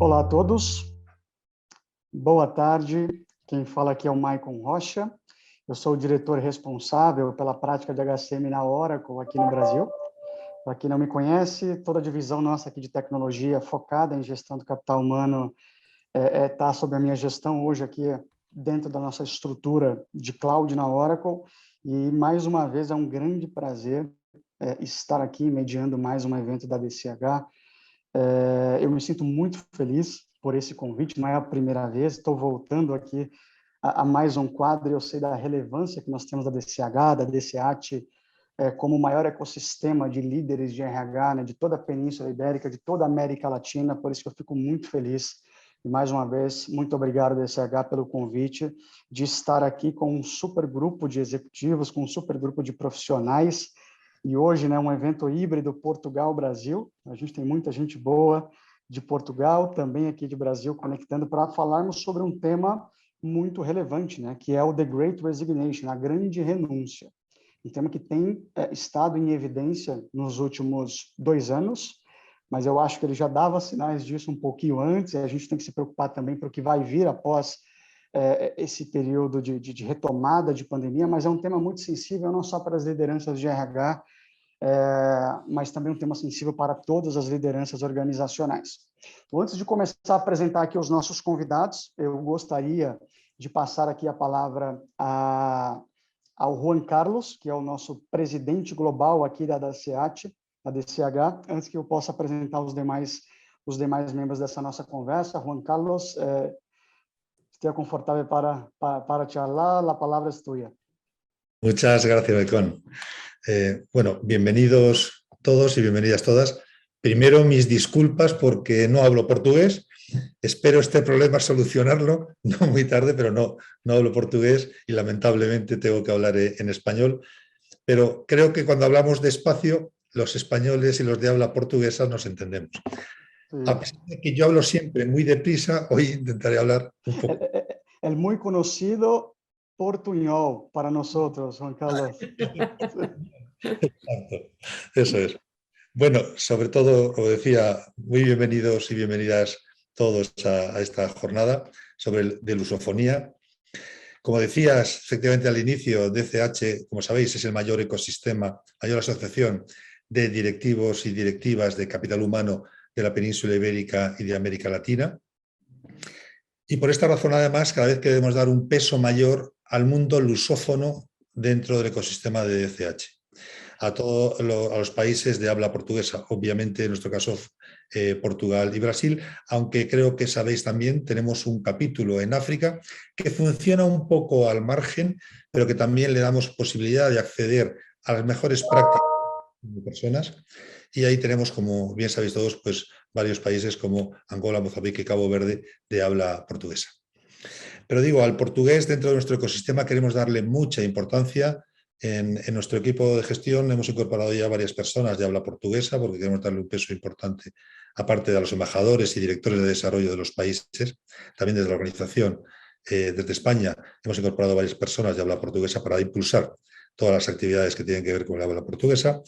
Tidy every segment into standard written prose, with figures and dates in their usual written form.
Olá a todos, boa tarde. Quem fala aqui é o Maicon Rocha. Eu sou o diretor responsável pela prática de HCM na Oracle aqui no Brasil. Para quem não me conhece, toda a divisão nossa aqui de tecnologia focada em gestão do capital humano está sob a minha gestão hoje aqui dentro da nossa estrutura de cloud na Oracle. E mais uma vez é um grande prazer estar aqui mediando mais um evento da DCH. Eu me sinto muito feliz por esse convite, não é a primeira vez, estou voltando aqui a mais um quadro, eu sei da relevância que nós temos da DCH, da DCAT, como o maior ecossistema de líderes de RH, né, de toda a Península Ibérica, de toda a América Latina, por isso que eu fico muito feliz. E, mais uma vez, muito obrigado, DCH, pelo convite de estar aqui com um super grupo de executivos, com um super grupo de profissionais. E hoje, né, um evento híbrido Portugal-Brasil. A gente tem muita gente boa de Portugal, também aqui de Brasil, conectando para falarmos sobre um tema muito relevante, né, que é o The Great Resignation, a grande renúncia. Um tema que tem estado em evidência nos últimos 2 anos, mas eu acho que ele já dava sinais disso um pouquinho antes, e a gente tem que se preocupar também para o que vai vir após esse período de retomada de pandemia, mas é um tema muito sensível, não só para as lideranças de RH, mas também um tema sensível para todas as lideranças organizacionais. Então, antes de começar a apresentar aqui os nossos convidados, eu gostaria de passar aqui a palavra ao Juan Carlos, que é o nosso presidente global aqui da DCH, antes que eu possa apresentar os demais membros dessa nossa conversa. Juan Carlos, esteja confortável para charlar, a palavra é tua. Muchas gracias, Maicon. Bueno, bienvenidos todos y bienvenidas todas. Primero, mis disculpas porque no hablo portugués. Espero este problema solucionarlo, no muy tarde, pero no hablo portugués y lamentablemente tengo que hablar en español. Pero creo que cuando hablamos despacio, los españoles y los de habla portuguesa nos entendemos. Sí. A pesar de que yo hablo siempre muy deprisa, hoy intentaré hablar un poco. El muy conocido portuñol para nosotros, Juan Carlos. Exacto, eso es. Bueno, sobre todo, como decía, muy bienvenidos y bienvenidas todos a esta jornada de lusofonía. Como decías, efectivamente al inicio, DCH, como sabéis, es el mayor ecosistema, mayor asociación de directivos y directivas de capital humano de la península ibérica y de América Latina. Y por esta razón, además, cada vez queremos dar un peso mayor al mundo lusófono dentro del ecosistema de DCH. A los países de habla portuguesa, obviamente en nuestro caso Portugal y Brasil, aunque creo que sabéis también, tenemos un capítulo en África que funciona un poco al margen, pero que también le damos posibilidad de acceder a las mejores prácticas de personas, y ahí tenemos, como bien sabéis todos, pues varios países como Angola, Mozambique y Cabo Verde de habla portuguesa. Pero digo, al portugués dentro de nuestro ecosistema queremos darle mucha importancia. En nuestro equipo de gestión hemos incorporado ya varias personas de habla portuguesa porque queremos darle un peso importante, aparte de los embajadores y directores de desarrollo de los países, también desde la organización, desde España, hemos incorporado varias personas de habla portuguesa para impulsar todas las actividades que tienen que ver con el habla portuguesa.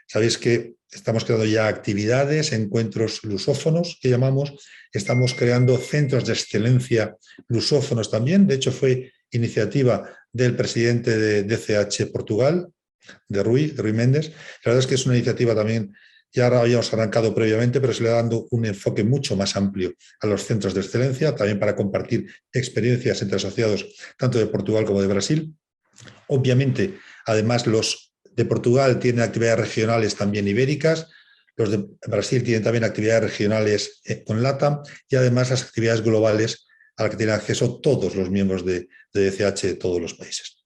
Sabéis que estamos creando ya actividades, encuentros lusófonos que llamamos, estamos creando centros de excelencia lusófonos también, de hecho fue iniciativa del presidente de DCH Portugal, de Rui Méndez. La verdad es que es una iniciativa también, ya habíamos arrancado previamente, pero se le ha dado un enfoque mucho más amplio a los centros de excelencia, también para compartir experiencias entre asociados tanto de Portugal como de Brasil. Obviamente, además, los de Portugal tienen actividades regionales también ibéricas, los de Brasil tienen también actividades regionales con LATAM y además las actividades globales a las que tienen acceso todos los miembros de DCH de todos los países.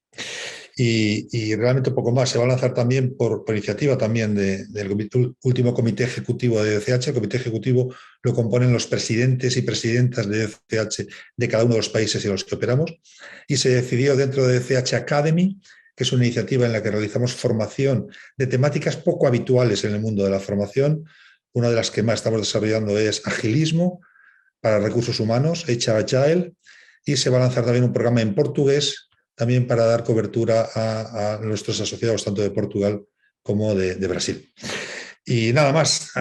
Y realmente un poco más. Se va a lanzar también por iniciativa también del último comité ejecutivo de DCH. El comité ejecutivo lo componen los presidentes y presidentas de DCH de cada uno de los países en los que operamos. Y se decidió dentro de DCH Academy, que es una iniciativa en la que realizamos formación de temáticas poco habituales en el mundo de la formación. Una de las que más estamos desarrollando es agilismo para recursos humanos, HR Agile, y se va a lanzar también un programa en portugués también para dar cobertura a nuestros asociados tanto de Portugal como de Brasil. Y nada más,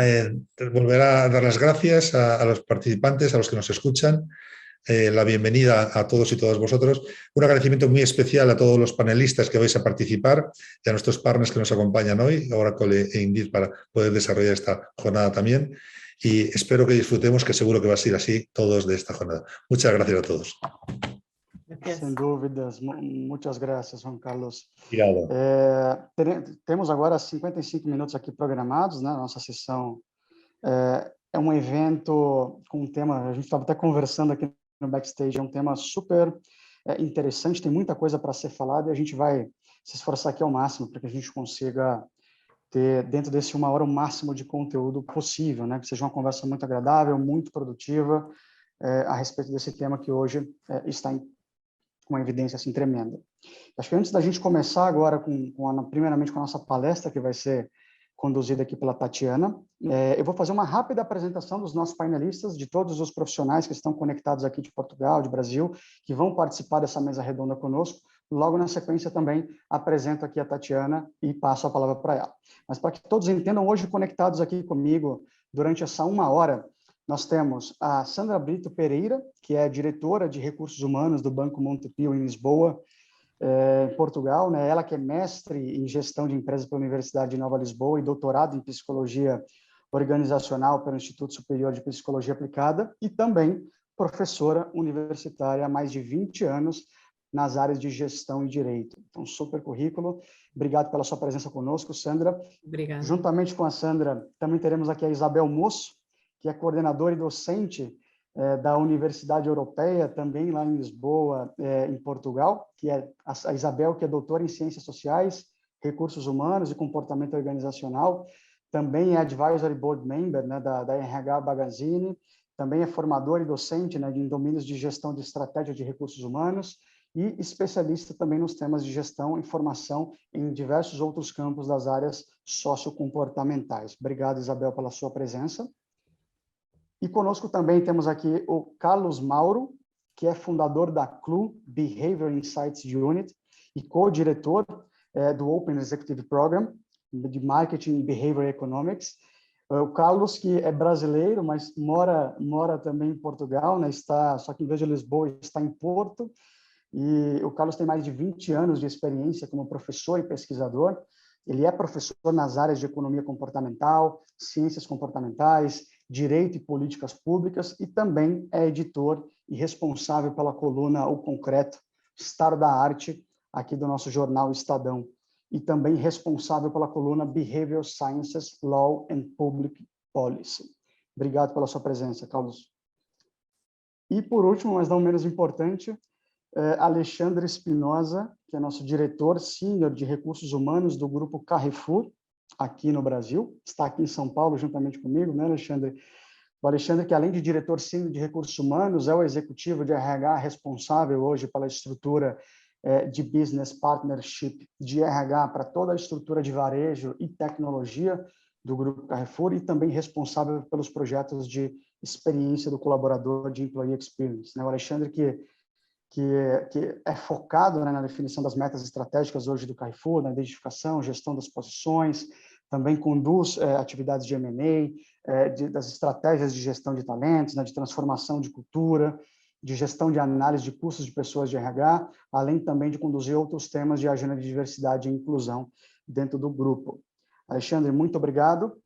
volver a dar las gracias a los participantes, a los que nos escuchan, la bienvenida a todos y todas vosotros. Un agradecimiento muy especial a todos los panelistas que vais a participar y a nuestros partners que nos acompañan hoy, Oracle e Indeed, para poder desarrollar esta jornada también. Y espero que disfrutemos, que seguro que va a ser así, todos de esta jornada. Muchas gracias a todos. Sem dúvidas, muitas graças, Juan Carlos. Obrigado. Temos agora 55 minutos aqui programados, né? Nossa sessão é um evento com um tema, a gente estava até conversando aqui no backstage, é um tema super interessante, tem muita coisa para ser falada e a gente vai se esforçar aqui ao máximo para que a gente consiga ter, dentro desse 1 hora, o máximo de conteúdo possível, né? Que seja uma conversa muito agradável, muito produtiva a respeito desse tema que hoje está com uma evidência assim tremenda. Acho que antes da gente começar agora primeiramente com a nossa palestra, que vai ser conduzida aqui pela Tatiana, eu vou fazer uma rápida apresentação dos nossos painelistas, de todos os profissionais que estão conectados aqui de Portugal, de Brasil, que vão participar dessa mesa redonda conosco. Logo na sequência também apresento aqui a Tatiana e passo a palavra para ela. Mas para que todos entendam, hoje conectados aqui comigo durante essa 1 hora, nós temos a Sandra Brito Pereira, que é diretora de Recursos Humanos do Banco Montepio, em Lisboa, em Portugal, né? Ela que é mestre em Gestão de Empresas pela Universidade de Nova Lisboa e doutorado em Psicologia Organizacional pelo Instituto Superior de Psicologia Aplicada e também professora universitária há mais de 20 anos nas áreas de gestão e direito. Então, super currículo. Obrigado pela sua presença conosco, Sandra. Obrigada. Juntamente com a Sandra, também teremos aqui a Isabel Moço, que é coordenadora e docente da Universidade Europeia, também lá em Lisboa, em Portugal, que é a Isabel, que é doutora em Ciências Sociais, Recursos Humanos e Comportamento Organizacional, também é Advisory Board Member, né, da RH Magazine, também é formadora e docente, né, em domínios de gestão de estratégia de recursos humanos e especialista também nos temas de gestão e formação em diversos outros campos das áreas sociocomportamentais. Obrigado, Isabel, pela sua presença. E conosco também temos aqui o Carlos Mauro, que é fundador da CLU Behavior Insights Unit e co-diretor do Open Executive Program de Marketing e Behavior Economics. O Carlos, que é brasileiro, mas mora também em Portugal, né? Só que em vez de Lisboa, está em Porto. E o Carlos tem mais de 20 anos de experiência como professor e pesquisador. Ele é professor nas áreas de economia comportamental, ciências comportamentais, direito e políticas públicas e também é editor e responsável pela coluna O Concreto, Estado da Arte, aqui do nosso jornal Estadão, e também responsável pela coluna Behavioral Sciences, Law and Public Policy. Obrigado pela sua presença, Carlos. E, por último, mas não menos importante, Alexandre Espinosa, que é nosso diretor sênior de recursos humanos do Grupo Carrefour, aqui no Brasil, está aqui em São Paulo juntamente comigo, né, Alexandre? O Alexandre, que além de diretor sênior de recursos humanos, é o executivo de RH responsável hoje pela estrutura de business partnership de RH para toda a estrutura de varejo e tecnologia do Grupo Carrefour e também responsável pelos projetos de experiência do colaborador de employee experience, né? O Alexandre que é focado, né, na definição das metas estratégicas hoje do Carrefour, na identificação, gestão das posições, também conduz atividades de M&A, das estratégias de gestão de talentos, né, de transformação de cultura, de gestão de análise de custos de pessoas de RH, além também de conduzir outros temas de agenda de diversidade e inclusão dentro do grupo. Alexandre, muito obrigado.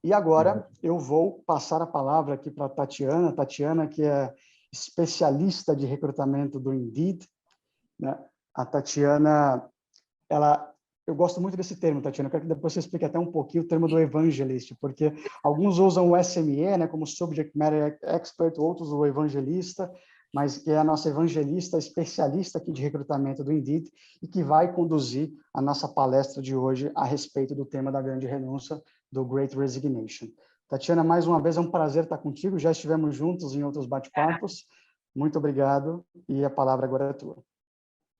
E agora eu vou passar a palavra aqui para a Tatiana, que é especialista de recrutamento do Indeed, né? A Tatiana, eu gosto muito desse termo, Tatiana, eu quero que depois você explique até um pouquinho o termo do evangelista, porque alguns usam o SME, né, como Subject Matter Expert, outros o evangelista, mas que é a nossa evangelista especialista aqui de recrutamento do Indeed e que vai conduzir a nossa palestra de hoje a respeito do tema da grande renúncia, do Great Resignation. Tatiana, mais uma vez é um prazer estar contigo, já estivemos juntos em outros bate-papos, muito obrigado e a palavra agora é tua.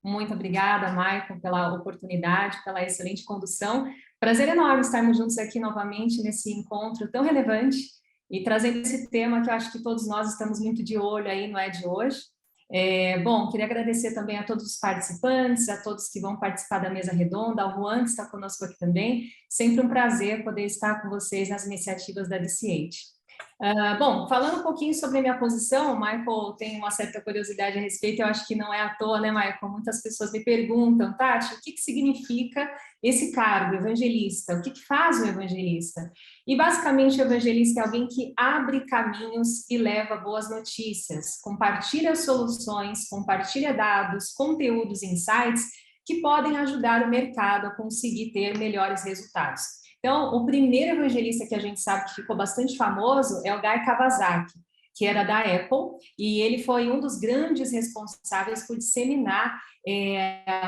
Muito obrigada, Maicon, pela oportunidade, pela excelente condução. Prazer enorme estarmos juntos aqui novamente nesse encontro tão relevante e trazendo esse tema que eu acho que todos nós estamos muito de olho aí, não é de hoje. Bom, queria agradecer também a todos os participantes, a todos que vão participar da mesa redonda, ao Juan, que está conosco aqui também. Sempre um prazer poder estar com vocês nas iniciativas da DC8. Bom, falando um pouquinho sobre a minha posição, o Michael tem uma certa curiosidade a respeito, eu acho que não é à toa, né, Michael? Muitas pessoas me perguntam, Tati, o que significa esse cargo, evangelista? O que faz o evangelista? E, basicamente, o evangelista é alguém que abre caminhos e leva boas notícias, compartilha soluções, compartilha dados, conteúdos, insights que podem ajudar o mercado a conseguir ter melhores resultados. Então, o primeiro evangelista que a gente sabe que ficou bastante famoso é o Guy Kawasaki, que era da Apple, e ele foi um dos grandes responsáveis por disseminar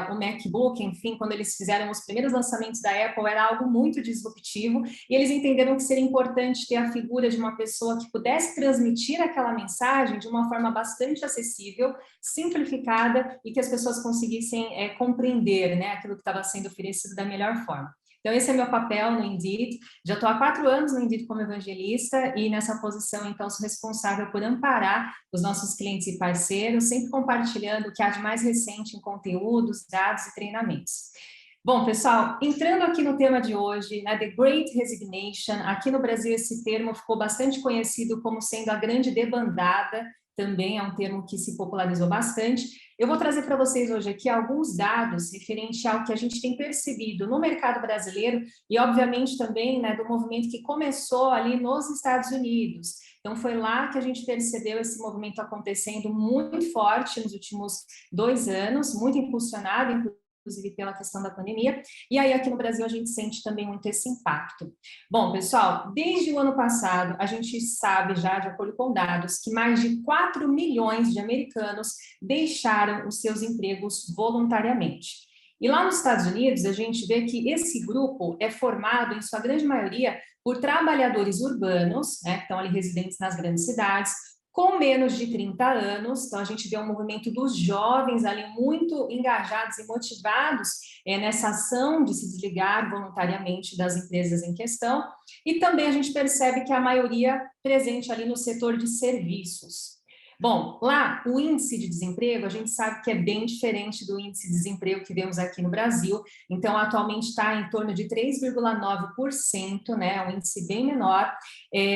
o MacBook. Enfim, quando eles fizeram os primeiros lançamentos da Apple, era algo muito disruptivo, e eles entenderam que seria importante ter a figura de uma pessoa que pudesse transmitir aquela mensagem de uma forma bastante acessível, simplificada, e que as pessoas conseguissem compreender, né, aquilo que estava sendo oferecido da melhor forma. Então, esse é meu papel no Indeed. Já estou há 4 anos no Indeed como evangelista e nessa posição, então, sou responsável por amparar os nossos clientes e parceiros, sempre compartilhando o que há de mais recente em conteúdos, dados e treinamentos. Bom, pessoal, entrando aqui no tema de hoje, né, The Great Resignation, aqui no Brasil esse termo ficou bastante conhecido como sendo a grande debandada, também é um termo que se popularizou bastante. Eu vou trazer para vocês hoje aqui alguns dados referente ao que a gente tem percebido no mercado brasileiro e, obviamente, também, né, do movimento que começou ali nos Estados Unidos. Então, foi lá que a gente percebeu esse movimento acontecendo muito forte nos últimos 2 anos, muito impulsionado, inclusive pela questão da pandemia, e aí aqui no Brasil a gente sente também muito esse impacto. Bom, pessoal, desde o ano passado, a gente sabe já, de acordo com dados, que mais de 4 milhões de americanos deixaram os seus empregos voluntariamente. E lá nos Estados Unidos, a gente vê que esse grupo é formado, em sua grande maioria, por trabalhadores urbanos, né, que estão ali residentes nas grandes cidades, com menos de 30 anos, então a gente vê um movimento dos jovens ali muito engajados e motivados nessa ação de se desligar voluntariamente das empresas em questão, e também a gente percebe que a maioria presente ali no setor de serviços. Bom, lá o índice de desemprego, a gente sabe que é bem diferente do índice de desemprego que vemos aqui no Brasil, então atualmente está em torno de 3,9%, né, um índice bem menor,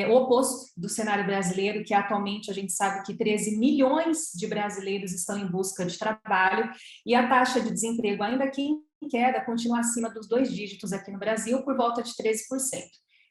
o oposto do cenário brasileiro, que atualmente a gente sabe que 13 milhões de brasileiros estão em busca de trabalho, e a taxa de desemprego, ainda que em queda, continua acima dos 2 dígitos aqui no Brasil, por volta de 13%.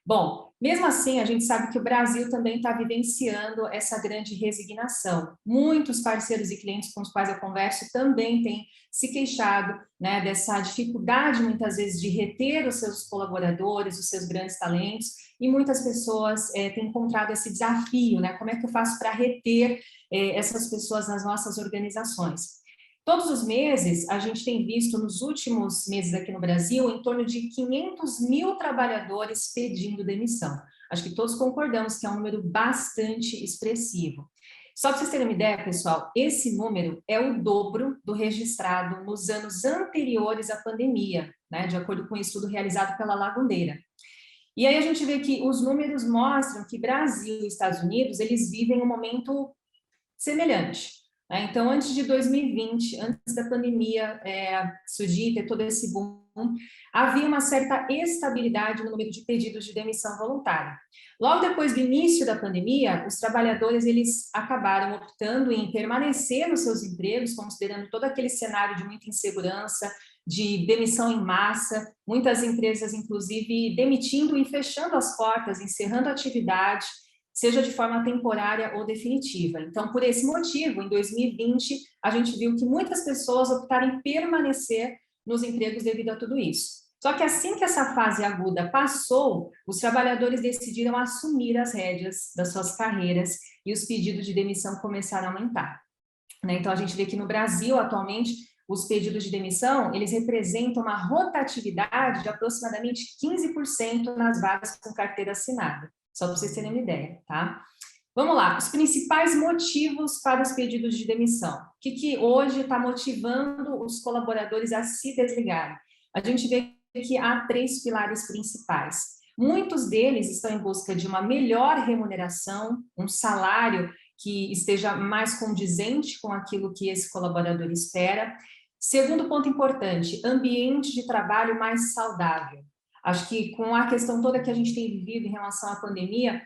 Bom, mesmo assim, a gente sabe que o Brasil também está vivenciando essa grande resignação. Muitos parceiros e clientes com os quais eu converso também têm se queixado, né, dessa dificuldade, muitas vezes, de reter os seus colaboradores, os seus grandes talentos, e muitas pessoas têm encontrado esse desafio, né? Como é que eu faço para reter essas pessoas nas nossas organizações? Todos os meses, a gente tem visto, nos últimos meses aqui no Brasil, em torno de 500 mil trabalhadores pedindo demissão. Acho que todos concordamos que é um número bastante expressivo. Só para vocês terem uma ideia, pessoal, esse número é o dobro do registrado nos anos anteriores à pandemia, né, de acordo com um estudo realizado pela Lagundeira. E aí a gente vê que os números mostram que Brasil e Estados Unidos, eles vivem um momento semelhante. Então, antes de 2020, antes da pandemia surgir, ter todo esse boom, havia uma certa estabilidade no número de pedidos de demissão voluntária. Logo depois do início da pandemia, os trabalhadores eles acabaram optando em permanecer nos seus empregos, considerando todo aquele cenário de muita insegurança, de demissão em massa, muitas empresas, inclusive, demitindo e fechando as portas, encerrando a atividade, seja de forma temporária ou definitiva. Então, por esse motivo, em 2020, a gente viu que muitas pessoas optaram em permanecer nos empregos devido a tudo isso. Só que assim que essa fase aguda passou, os trabalhadores decidiram assumir as rédeas das suas carreiras e os pedidos de demissão começaram a aumentar. Então, a gente vê que no Brasil, atualmente, os pedidos de demissão, eles representam uma rotatividade de aproximadamente 15% nas vagas com carteira assinada. Só para vocês terem uma ideia, tá? Vamos lá, os principais motivos para os pedidos de demissão. O que hoje está motivando os colaboradores a se desligarem? A gente vê que há 3 pilares principais. Muitos deles estão em busca de uma melhor remuneração, um salário que esteja mais condizente com aquilo que esse colaborador espera. Segundo ponto importante, ambiente de trabalho mais saudável. Acho que com a questão toda que a gente tem vivido em relação à pandemia,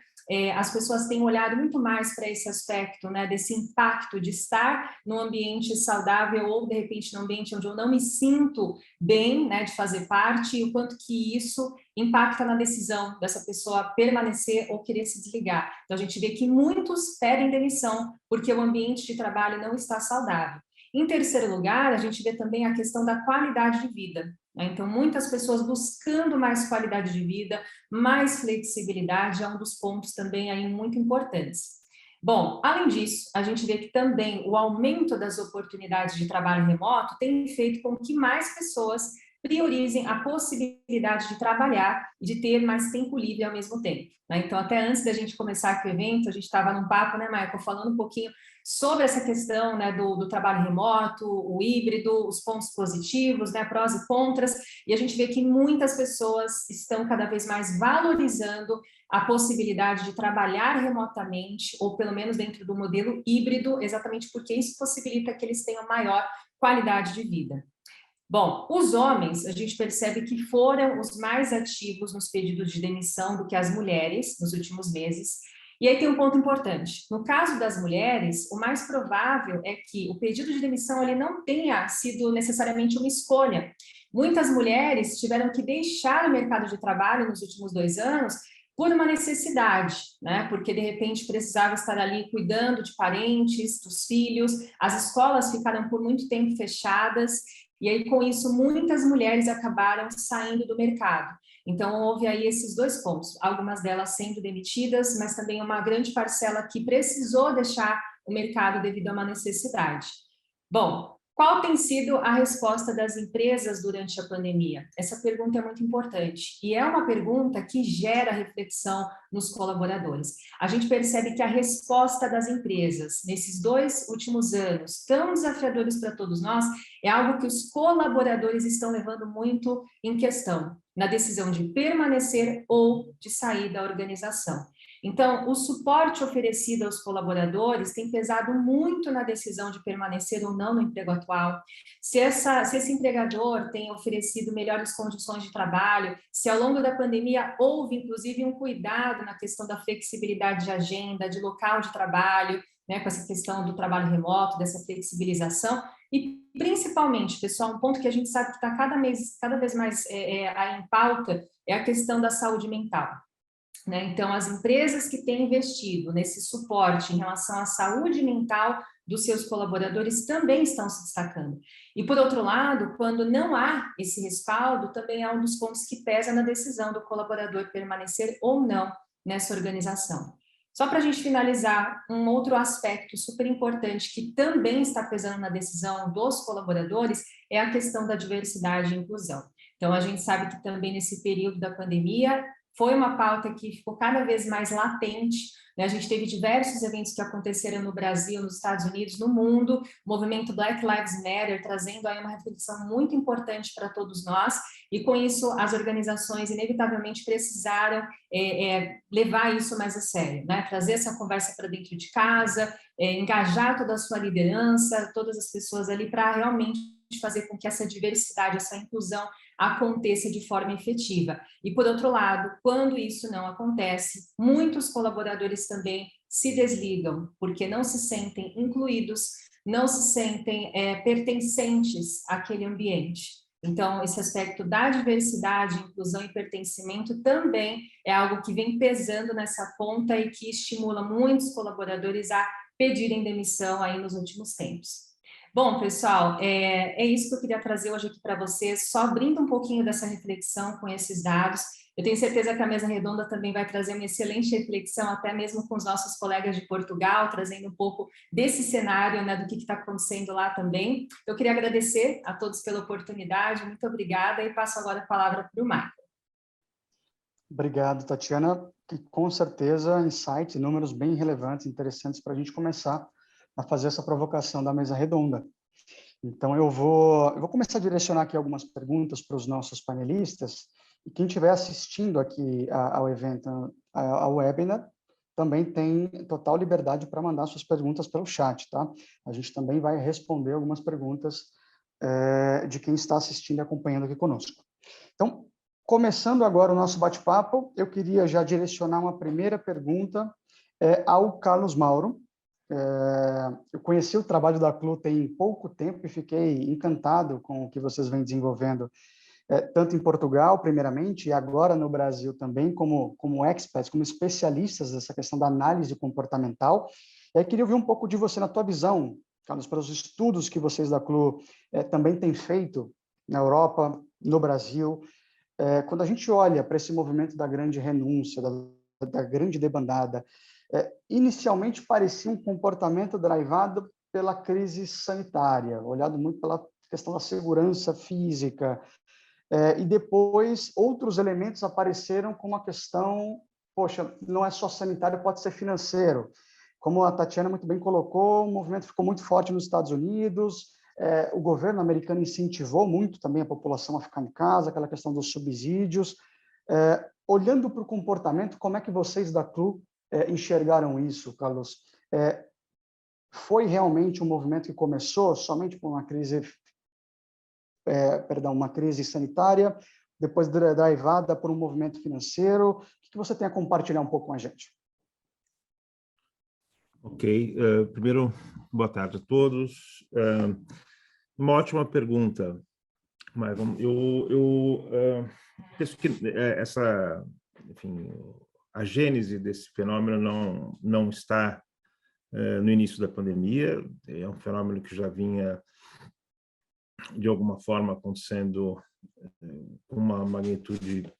as pessoas têm olhado muito mais para esse aspecto, né, desse impacto de estar num ambiente saudável ou, de repente, num ambiente onde eu não me sinto bem, né, de fazer parte, e o quanto que isso impacta na decisão dessa pessoa permanecer ou querer se desligar. Então, a gente vê que muitos pedem demissão porque o ambiente de trabalho não está saudável. Em terceiro lugar, a gente vê também a questão da qualidade de vida. Então, muitas pessoas buscando mais qualidade de vida, mais flexibilidade, é um dos pontos também aí muito importantes. Bom, além disso, a gente vê que também o aumento das oportunidades de trabalho remoto tem feito com que mais pessoas priorizem a possibilidade de trabalhar e de ter mais tempo livre ao mesmo tempo. Então, até antes da gente começar aqui o evento, a gente estava num papo, né, Michael, falando um pouquinho sobre essa questão, né, do trabalho remoto, o híbrido, os pontos positivos, né, prós e contras, e a gente vê que muitas pessoas estão cada vez mais valorizando a possibilidade de trabalhar remotamente, ou pelo menos dentro do modelo híbrido, exatamente porque isso possibilita que eles tenham maior qualidade de vida. Bom, os homens, a gente percebe que foram os mais ativos nos pedidos de demissão do que as mulheres nos últimos meses. E aí tem um ponto importante. No caso das mulheres, o mais provável é que o pedido de demissão ele não tenha sido necessariamente uma escolha. Muitas mulheres tiveram que deixar o mercado de trabalho nos últimos 2 anos por uma necessidade, né? Porque de repente precisava estar ali cuidando de parentes, dos filhos, as escolas ficaram por muito tempo fechadas, e aí com isso muitas mulheres acabaram saindo do mercado. Então houve aí esses 2 pontos, algumas delas sendo demitidas, mas também uma grande parcela que precisou deixar o mercado devido a uma necessidade. Bom, qual tem sido a resposta das empresas durante a pandemia? Essa pergunta é muito importante e é uma pergunta que gera reflexão nos colaboradores. A gente percebe que a resposta das empresas nesses 2 últimos anos, tão desafiadores para todos nós, é algo que os colaboradores estão levando muito em questão, na decisão de permanecer ou de sair da organização. Então, o suporte oferecido aos colaboradores tem pesado muito na decisão de permanecer ou não no emprego atual. Se esse empregador tem oferecido melhores condições de trabalho, se ao longo da pandemia houve, inclusive, um cuidado na questão da flexibilidade de agenda, de local de trabalho, né, com essa questão do trabalho remoto, dessa flexibilização, e principalmente, pessoal, um ponto que a gente sabe que está cada vez mais aí em pauta é a questão da saúde mental. Então, as empresas que têm investido nesse suporte em relação à saúde mental dos seus colaboradores também estão se destacando. E, por outro lado, quando não há esse respaldo, também é um dos pontos que pesa na decisão do colaborador permanecer ou não nessa organização. Só para a gente finalizar, um outro aspecto super importante que também está pesando na decisão dos colaboradores é a questão da diversidade e inclusão. Então, a gente sabe que também nesse período da pandemia, foi uma pauta que ficou cada vez mais latente, né? A gente teve diversos eventos que aconteceram no Brasil, nos Estados Unidos, no mundo, o movimento Black Lives Matter, trazendo aí uma reflexão muito importante para todos nós, e com isso as organizações inevitavelmente precisaram levar isso mais a sério, né? Trazer essa conversa para dentro de casa, engajar toda a sua liderança, todas as pessoas ali para realmente fazer com que essa diversidade, essa inclusão aconteça de forma efetiva. E, por outro lado, quando isso não acontece, muitos colaboradores também se desligam, porque não se sentem incluídos, não se sentem pertencentes àquele ambiente. Então, esse aspecto da diversidade, inclusão e pertencimento também é algo que vem pesando nessa ponta e que estimula muitos colaboradores a pedirem demissão aí nos últimos tempos. Bom, pessoal, é isso que eu queria trazer hoje aqui para vocês, só abrindo um pouquinho dessa reflexão com esses dados. Eu tenho certeza que a mesa redonda também vai trazer uma excelente reflexão, até mesmo com os nossos colegas de Portugal, trazendo um pouco desse cenário, né, do que está acontecendo lá também. Eu queria agradecer a todos pela oportunidade, muito obrigada, e passo agora a palavra para o Michael. Obrigado, Tatiana, e com certeza insights, números bem relevantes, interessantes para a gente começar a fazer essa provocação da mesa redonda. Então, eu vou começar a direcionar aqui algumas perguntas para os nossos panelistas, e quem estiver assistindo aqui ao evento, ao webinar, também tem total liberdade para mandar suas perguntas pelo chat, tá? A gente também vai responder algumas perguntas de quem está assistindo e acompanhando aqui conosco. Então, começando agora o nosso bate-papo, eu queria já direcionar uma primeira pergunta ao Carlos Mauro. Eu conheci o trabalho da Clu tem pouco tempo e fiquei encantado com o que vocês vêm desenvolvendo, tanto em Portugal, primeiramente, e agora no Brasil também, como experts, como especialistas dessa questão da análise comportamental. E aí queria ouvir um pouco de você, na tua visão, Carlos, para os estudos que vocês da Clu também têm feito na Europa, no Brasil. Quando a gente olha para esse movimento da grande renúncia, da grande debandada, inicialmente parecia um comportamento drivado pela crise sanitária, olhado muito pela questão da segurança física, e depois outros elementos apareceram como a questão, poxa, não é só sanitário, pode ser financeiro. Como a Tatiana muito bem colocou, o movimento ficou muito forte nos Estados Unidos, o governo americano incentivou muito também a população a ficar em casa, aquela questão dos subsídios. Olhando para o comportamento, como é que vocês da Clu enxergaram isso, Carlos? Foi realmente um movimento que começou somente por uma crise sanitária, depois derivada por um movimento financeiro? O que você tem a compartilhar um pouco com a gente? Ok. Primeiro, boa tarde a todos. Uma ótima pergunta, Michael. Eu penso que enfim, a gênese desse fenômeno não está no início da pandemia. É um fenômeno que já vinha de alguma forma acontecendo com uma magnitude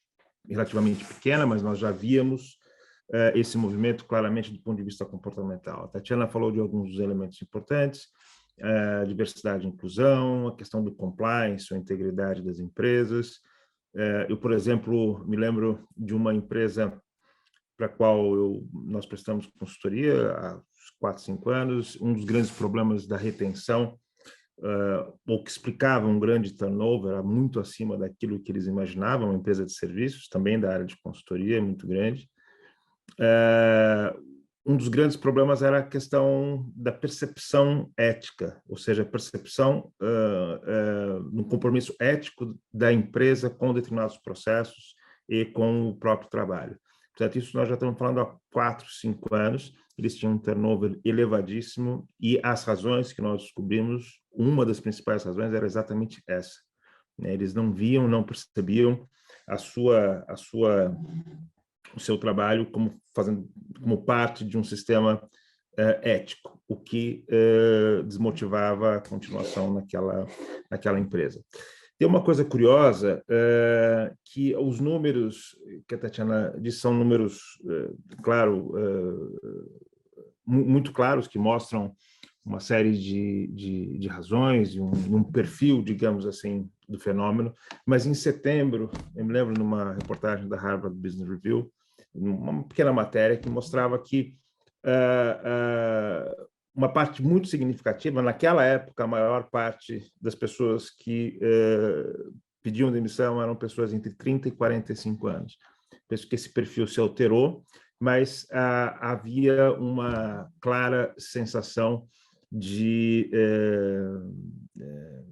relativamente pequena, mas nós já víamos esse movimento claramente do ponto de vista comportamental. A Tatiana falou de alguns dos elementos importantes, diversidade e inclusão, a questão do compliance, a integridade das empresas. Eu, por exemplo, me lembro de uma empresa para a qual nós prestamos consultoria há 4, 5 anos. Um dos grandes problemas da retenção, ou que explicava um grande turnover, era muito acima daquilo que eles imaginavam, uma empresa de serviços, também da área de consultoria, muito grande. Um dos grandes problemas era a questão da percepção ética, ou seja, a percepção no compromisso ético da empresa com determinados processos e com o próprio trabalho. Portanto, isso nós já estamos falando há 4, 5 anos. Eles tinham um turnover elevadíssimo e as razões que nós descobrimos, uma das principais razões era exatamente essa. Eles não viam, não percebiam o seu trabalho como parte de um sistema ético, o que desmotivava a continuação naquela empresa. Tem uma coisa curiosa, que os números que a Tatiana disse são números, muito claros, que mostram uma série de razões e um perfil, digamos assim, do fenômeno. Mas em setembro, eu me lembro numa reportagem da Harvard Business Review, uma pequena matéria que mostrava que uma parte muito significativa, naquela época, a maior parte das pessoas que pediam demissão eram pessoas entre 30 e 45 anos. Penso que esse perfil se alterou, mas havia uma clara sensação de,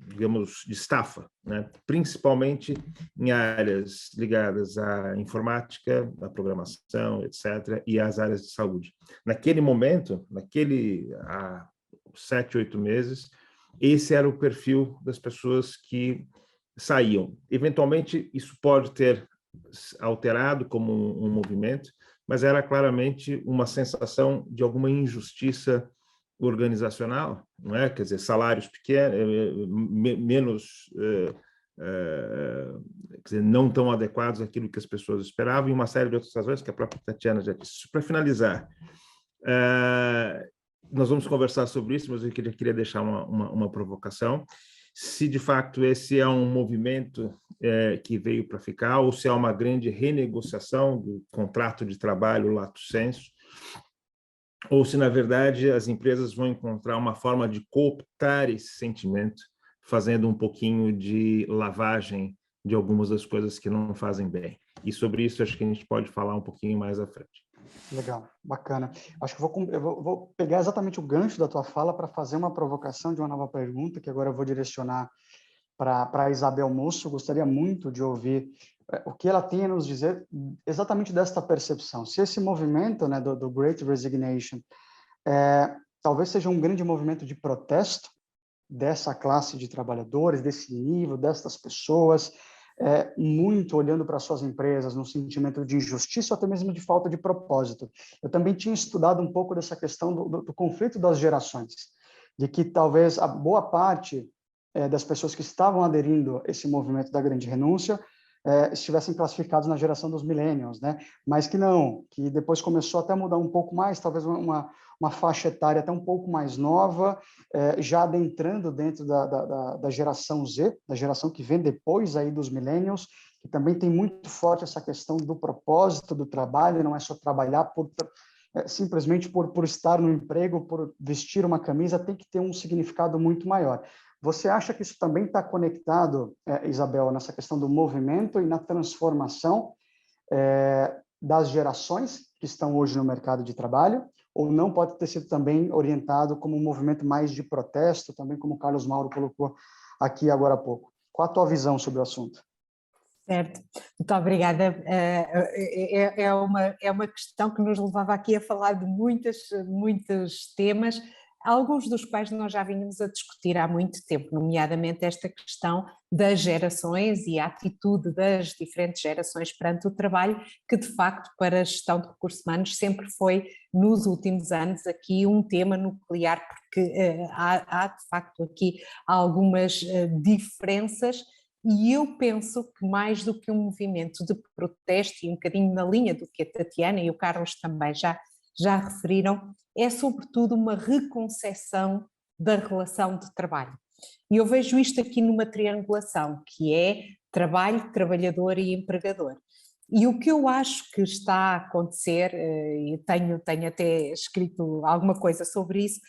digamos, de estafa, né? Principalmente em áreas ligadas à informática, à programação, etc., e às áreas de saúde. Naquele momento, há 7, 8 meses, esse era o perfil das pessoas que saíam. Eventualmente, isso pode ter alterado como um movimento, mas era claramente uma sensação de alguma injustiça organizacional, não é? Quer dizer, salários pequenos, menos, quer dizer, não tão adequados àquilo que as pessoas esperavam, e uma série de outras razões que a própria Tatiana já disse. Para finalizar, nós vamos conversar sobre isso, mas eu queria deixar uma provocação. Se de fato esse é um movimento que veio para ficar, ou se é uma grande renegociação do contrato de trabalho lato sensu, ou se, na verdade, as empresas vão encontrar uma forma de cooptar esse sentimento, fazendo um pouquinho de lavagem de algumas das coisas que não fazem bem. E sobre isso, acho que a gente pode falar um pouquinho mais à frente. Legal, bacana. Acho que eu vou pegar exatamente o gancho da tua fala para fazer uma provocação de uma nova pergunta, que agora eu vou direcionar para a Isabel Moço. Gostaria muito de ouvir o que ela tem a nos dizer exatamente desta percepção. Se esse movimento, né, do Great Resignation talvez seja um grande movimento de protesto dessa classe de trabalhadores, desse nível, destas pessoas, muito olhando para suas empresas no sentimento de injustiça ou até mesmo de falta de propósito. Eu também tinha estudado um pouco dessa questão do conflito das gerações, de que talvez a boa parte das pessoas que estavam aderindo a esse movimento da grande renúncia estivessem classificados na geração dos millennials, né? Mas que não, que depois começou até a mudar um pouco mais, talvez uma faixa etária até um pouco mais nova, já adentrando dentro da geração Z, da geração que vem depois aí dos millennials, que também tem muito forte essa questão do propósito do trabalho, não é só trabalhar simplesmente por estar no emprego, por vestir uma camisa, tem que ter um significado muito maior. Você acha que isso também está conectado, Isabel, nessa questão do movimento e na transformação das gerações que estão hoje no mercado de trabalho? Ou não pode ter sido também orientado como um movimento mais de protesto, também como o Carlos Mauro colocou aqui agora há pouco? Qual a tua visão sobre o assunto? Certo, muito obrigada. É uma questão que nos levava aqui a falar de muitos temas, alguns dos quais nós já vínhamos a discutir há muito tempo, nomeadamente esta questão das gerações e a atitude das diferentes gerações perante o trabalho, que de facto para a gestão de recursos humanos sempre foi, nos últimos anos, aqui um tema nuclear, porque há de facto aqui algumas diferenças. E eu penso que mais do que um movimento de protesto, e um bocadinho na linha do que a Tatiana e o Carlos também já referiram, é sobretudo uma reconcepção da relação de trabalho. E eu vejo isto aqui numa triangulação, que é trabalho, trabalhador e empregador. E o que eu acho que está a acontecer, e tenho até escrito alguma coisa sobre isso,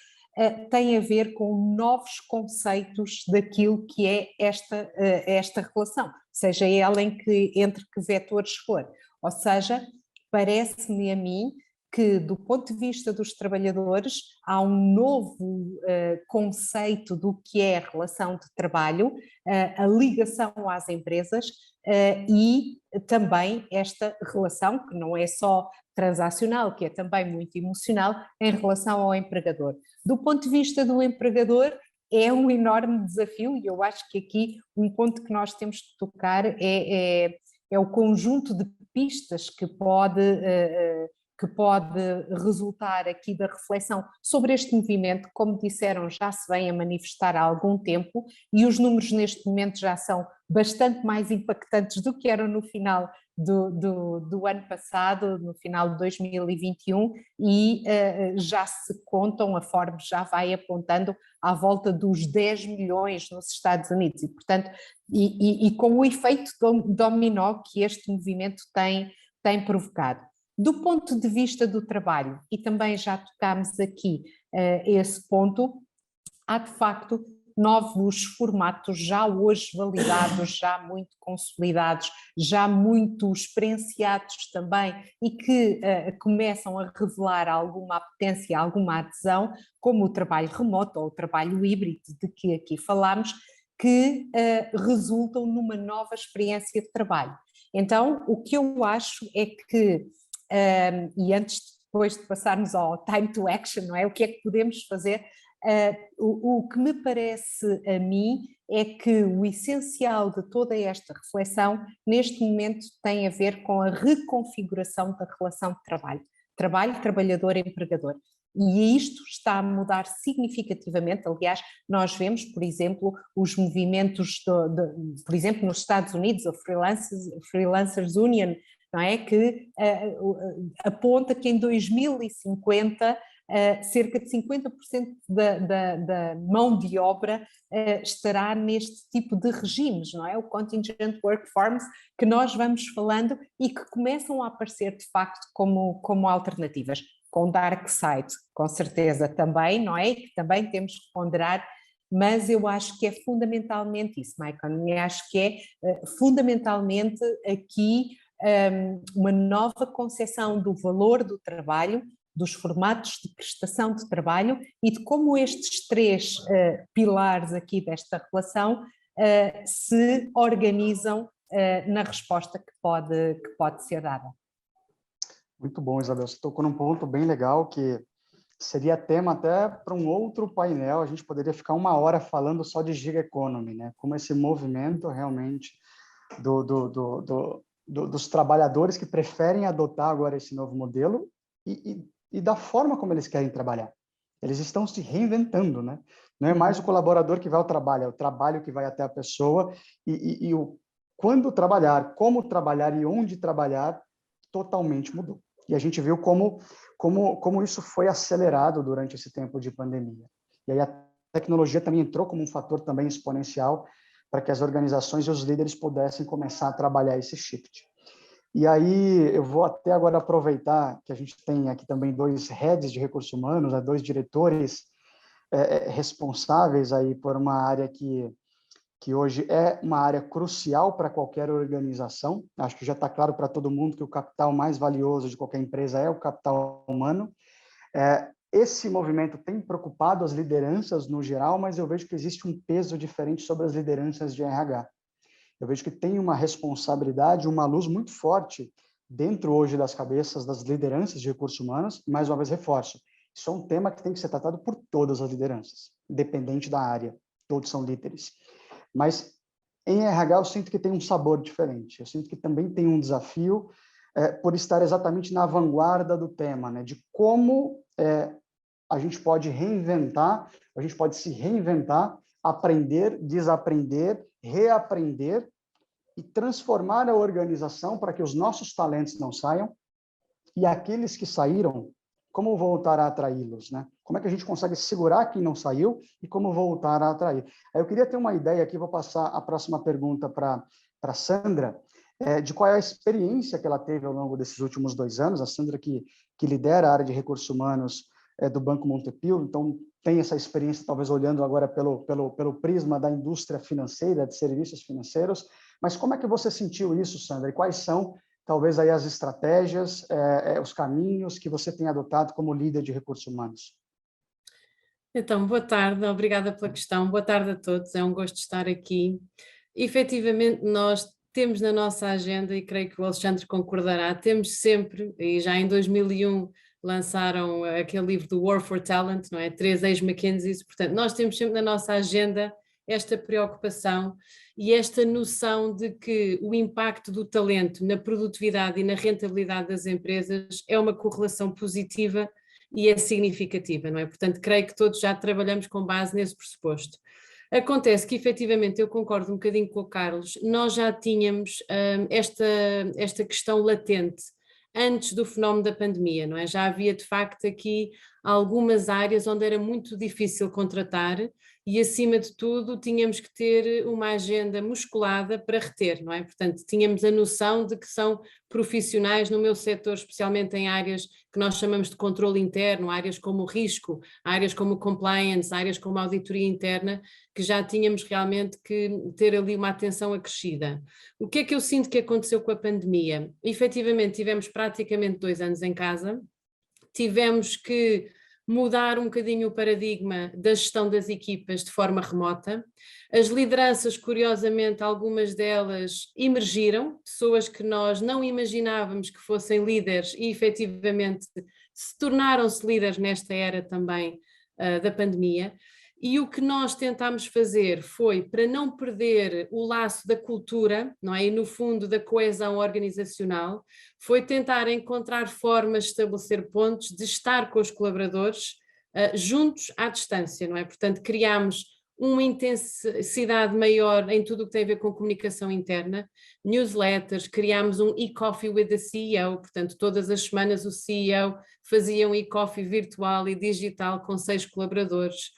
tem a ver com novos conceitos daquilo que é esta relação, seja ela entre que vetores for. Ou seja, parece-me a mim que, do ponto de vista dos trabalhadores, há um novo conceito do que é a relação de trabalho, a ligação às empresas e também esta relação, que não é só transacional, que é também muito emocional, em relação ao empregador. Do ponto de vista do empregador, é um enorme desafio, e eu acho que aqui um ponto que nós temos que tocar é o conjunto de pistas que pode resultar aqui da reflexão sobre este movimento, como disseram, já se vem a manifestar há algum tempo, e os números neste momento já são bastante mais impactantes do que eram no final do ano passado, no final de 2021, e já se contam, a Forbes já vai apontando à volta dos 10 milhões nos Estados Unidos, e portanto, e com o efeito dominó que este movimento tem provocado. Do ponto de vista do trabalho, e também já tocámos aqui esse ponto, há de facto novos formatos já hoje validados, já muito consolidados, já muito experienciados também e que começam a revelar alguma apetência, alguma adesão, como o trabalho remoto ou o trabalho híbrido de que aqui falámos, que resultam numa nova experiência de trabalho. Então, o que eu acho é que, e depois de passarmos ao time to action, não é? O que é que podemos fazer? O que me parece a mim é que o essencial de toda esta reflexão neste momento tem a ver com a reconfiguração da relação de trabalho, trabalhador, empregador. E isto está a mudar significativamente. Aliás, nós vemos, por exemplo, os movimentos, por exemplo, nos Estados Unidos, a Freelancers Union, não é? Que aponta que em 2050 cerca de 50% da mão de obra estará neste tipo de regimes, não é? O contingent workforce que nós vamos falando e que começam a aparecer de facto como alternativas, com dark side, com certeza também, não é? Que também temos que ponderar, mas eu acho que é fundamentalmente isso, Michael, eu acho que é fundamentalmente aqui uma nova concepção do valor do trabalho, dos formatos de prestação de trabalho e de como estes três pilares aqui desta relação se organizam na resposta que pode ser dada. Muito bom, Isabel. Você tocou num ponto bem legal que seria tema até para um outro painel. A gente poderia ficar 1 hora falando só de gig economy, né? Como esse movimento realmente dos trabalhadores que preferem adotar agora esse novo modelo e da forma como eles querem trabalhar. Eles estão se reinventando, né? Não é mais o colaborador que vai ao trabalho, é o trabalho que vai até a pessoa e o quando trabalhar, como trabalhar e onde trabalhar totalmente mudou. E a gente viu como isso foi acelerado durante esse tempo de pandemia. E aí a tecnologia também entrou como um fator também exponencial para que as organizações e os líderes pudessem começar a trabalhar esse shift. E aí eu vou até agora aproveitar que a gente tem aqui também 2 heads de recursos humanos, 2 diretores responsáveis aí por uma área que hoje é uma área crucial para qualquer organização. Acho que já está claro para todo mundo que o capital mais valioso de qualquer empresa é o capital humano. Esse movimento tem preocupado as lideranças no geral, mas eu vejo que existe um peso diferente sobre as lideranças de RH. Eu vejo que tem uma responsabilidade, uma luz muito forte dentro hoje das cabeças das lideranças de recursos humanos, e mais uma vez reforço, isso é um tema que tem que ser tratado por todas as lideranças, independente da área, todos são líderes. Mas em RH eu sinto que tem um sabor diferente, eu sinto que também tem um desafio por estar exatamente na vanguarda do tema, né? De como a gente pode reinventar, a gente pode se reinventar, aprender, desaprender, reaprender e transformar a organização para que os nossos talentos não saiam e aqueles que saíram, como voltar a atraí-los, né? Como é que a gente consegue segurar quem não saiu e como voltar a atrair? Aí eu queria ter uma ideia aqui, vou passar a próxima pergunta para Sandra, de qual é a experiência que ela teve ao longo desses últimos 2 anos, a Sandra que lidera a área de recursos humanos do Banco Montepio, então tem essa experiência, talvez olhando agora pelo prisma da indústria financeira, de serviços financeiros, mas como é que você sentiu isso, Sandra? E quais são, talvez, aí as estratégias, os caminhos que você tem adotado como líder de recursos humanos? Então, boa tarde, obrigada pela questão, boa tarde a todos, é um gosto estar aqui. Efetivamente, nós temos na nossa agenda, e creio que o Alexandre concordará, temos sempre, e já em 2001 lançaram aquele livro do War for Talent, não é? 3 ex-McKinseys, portanto, nós temos sempre na nossa agenda esta preocupação e esta noção de que o impacto do talento na produtividade e na rentabilidade das empresas é uma correlação positiva e é significativa, não é? Portanto, creio que todos já trabalhamos com base nesse pressuposto. Acontece que, efetivamente, eu concordo um bocadinho com o Carlos, nós já tínhamos esta questão latente antes do fenómeno da pandemia, não é? Já havia, de facto, aqui algumas áreas onde era muito difícil contratar e, acima de tudo, tínhamos que ter uma agenda musculada para reter, não é? Portanto, tínhamos a noção de que são profissionais no meu setor, especialmente em áreas que nós chamamos de controle interno, áreas como o risco, áreas como o compliance, áreas como a auditoria interna, que já tínhamos realmente que ter ali uma atenção acrescida. O que é que eu sinto que aconteceu com a pandemia? Efetivamente, tivemos praticamente 2 anos em casa, tivemos que mudar um bocadinho o paradigma da gestão das equipas de forma remota. As lideranças, curiosamente, algumas delas emergiram, pessoas que nós não imaginávamos que fossem líderes e efetivamente se tornaram-se líderes nesta era também da pandemia. E o que nós tentámos fazer foi, para não perder o laço da cultura, não é? E no fundo da coesão organizacional, foi tentar encontrar formas de estabelecer pontos, de estar com os colaboradores juntos à distância, não é? Portanto, criámos uma intensidade maior em tudo o que tem a ver com comunicação interna, newsletters, criámos um e-coffee with the CEO, portanto, todas as semanas o CEO fazia um e-coffee virtual e digital com 6 colaboradores.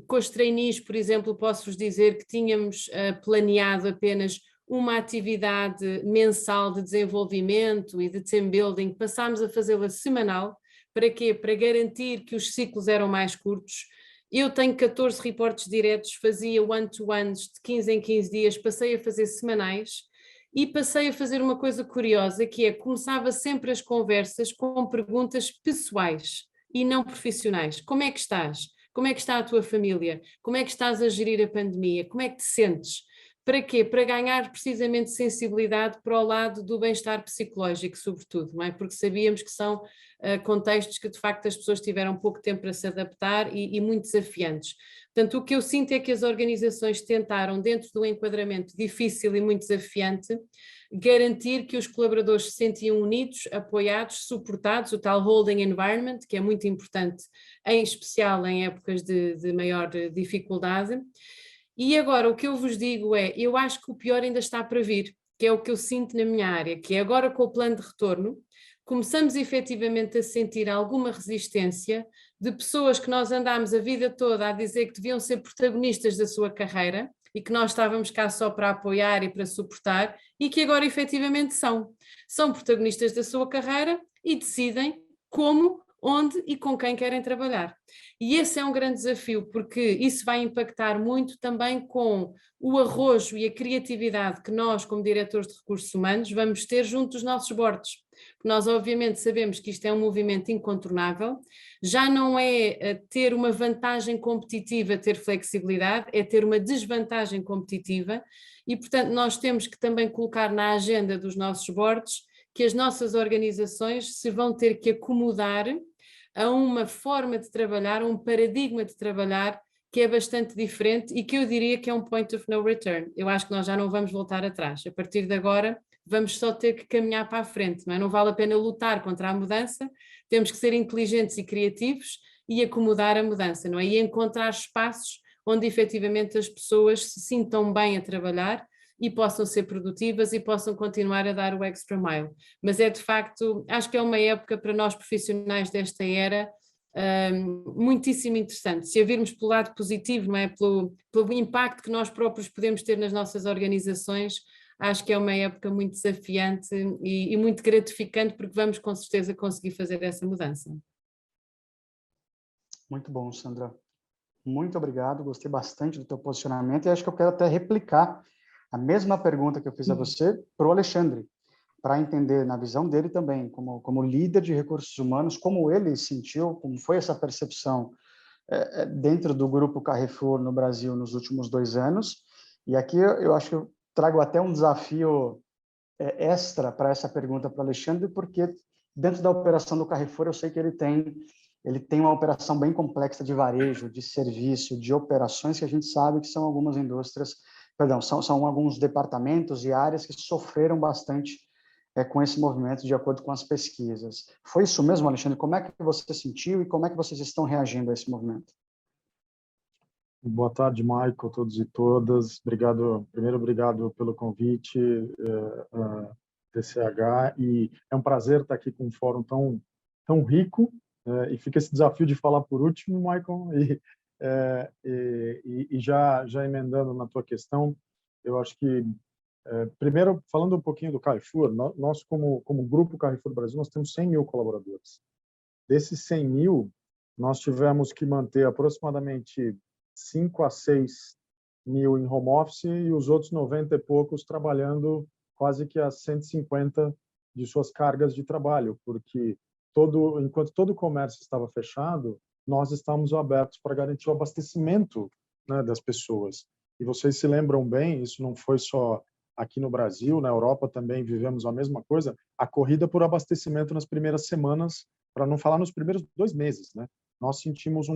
Com os trainees, por exemplo, posso-vos dizer que tínhamos planeado apenas uma atividade mensal de desenvolvimento e de team building, passámos a fazê-la semanal. Para quê? Para garantir que os ciclos eram mais curtos. Eu tenho 14 reportes diretos, fazia one-to-ones de 15 em 15 dias, passei a fazer semanais e passei a fazer uma coisa curiosa, que é, começava sempre as conversas com perguntas pessoais e não profissionais. Como é que estás? Como é que está a tua família? Como é que estás a gerir a pandemia? Como é que te sentes? Para quê? Para ganhar precisamente sensibilidade para o lado do bem-estar psicológico, sobretudo, não é? Porque sabíamos que são contextos que de facto as pessoas tiveram pouco tempo para se adaptar e muito desafiantes. Portanto, o que eu sinto é que as organizações tentaram, dentro de um enquadramento difícil e muito desafiante, garantir que os colaboradores se sentiam unidos, apoiados, suportados, o tal holding environment, que é muito importante, em especial em épocas de maior dificuldade. E agora o que eu vos digo é, eu acho que o pior ainda está para vir, que é o que eu sinto na minha área, que é agora com o plano de retorno, começamos efetivamente a sentir alguma resistência de pessoas que nós andámos a vida toda a dizer que deviam ser protagonistas da sua carreira e que nós estávamos cá só para apoiar e para suportar e que agora efetivamente são protagonistas da sua carreira e decidem como, onde e com quem querem trabalhar. E esse é um grande desafio, porque isso vai impactar muito também com o arrojo e a criatividade que nós, como diretores de recursos humanos, vamos ter junto dos nossos boards. Nós obviamente sabemos que isto é um movimento incontornável, já não é ter uma vantagem competitiva, ter flexibilidade, é ter uma desvantagem competitiva e portanto nós temos que também colocar na agenda dos nossos boards que as nossas organizações se vão ter que acomodar a uma forma de trabalhar, a um paradigma de trabalhar que é bastante diferente e que eu diria que é um point of no return. Eu acho que nós já não vamos voltar atrás. A partir de agora vamos só ter que caminhar para a frente, não é? Não vale a pena lutar contra a mudança, temos que ser inteligentes e criativos e acomodar a mudança, não é? E encontrar espaços onde efetivamente as pessoas se sintam bem a trabalhar e possam ser produtivas e possam continuar a dar o extra mile. Mas é de facto, acho que é uma época para nós profissionais desta era muitíssimo interessante. Se a virmos pelo lado positivo, não é? Pelo impacto que nós próprios podemos ter nas nossas organizações, acho que é uma época muito desafiante e muito gratificante porque vamos com certeza conseguir fazer essa mudança. Muito bom, Sandra. Muito obrigado, gostei bastante do teu posicionamento e acho que eu quero até replicar a mesma pergunta que eu fiz a você para o Alexandre, para entender na visão dele também, como líder de recursos humanos, como ele sentiu, como foi essa percepção dentro do grupo Carrefour no Brasil nos últimos 2 anos. E aqui eu acho que eu trago até um desafio extra para essa pergunta para o Alexandre, porque dentro da operação do Carrefour eu sei que ele tem uma operação bem complexa de varejo, de serviço, de operações, que a gente sabe que são algumas indústrias, são alguns departamentos e áreas que sofreram bastante com esse movimento, de acordo com as pesquisas. Foi isso mesmo, Alexandre? Como é que você sentiu e como é que vocês estão reagindo a esse movimento? Boa tarde, Michael, todos e todas. Obrigado pelo convite, TCH, e é um prazer estar aqui com um fórum tão rico, e fica esse desafio de falar por último, Michael, e já emendando na tua questão, eu acho que, primeiro, falando um pouquinho do Carrefour, nós como Grupo Carrefour Brasil, nós temos 100 mil colaboradores. Desses 100 mil, nós tivemos que manter aproximadamente 5 a 6 mil em home office e os outros 90 e poucos trabalhando quase que a 150 de suas cargas de trabalho, porque enquanto todo o comércio estava fechado, nós estávamos abertos para garantir o abastecimento, né, das pessoas. E vocês se lembram bem, isso não foi só aqui no Brasil, na Europa também vivemos a mesma coisa, a corrida por abastecimento nas primeiras semanas, para não falar nos primeiros 2 meses, né? Nós sentimos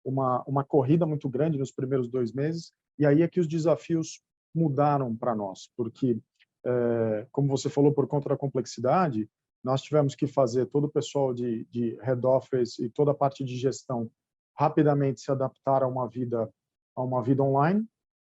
uma corrida muito grande nos primeiros 2 meses, e aí é que os desafios mudaram para nós, porque, como você falou, por conta da complexidade, nós tivemos que fazer todo o pessoal de head office e toda a parte de gestão rapidamente se adaptar a uma vida online,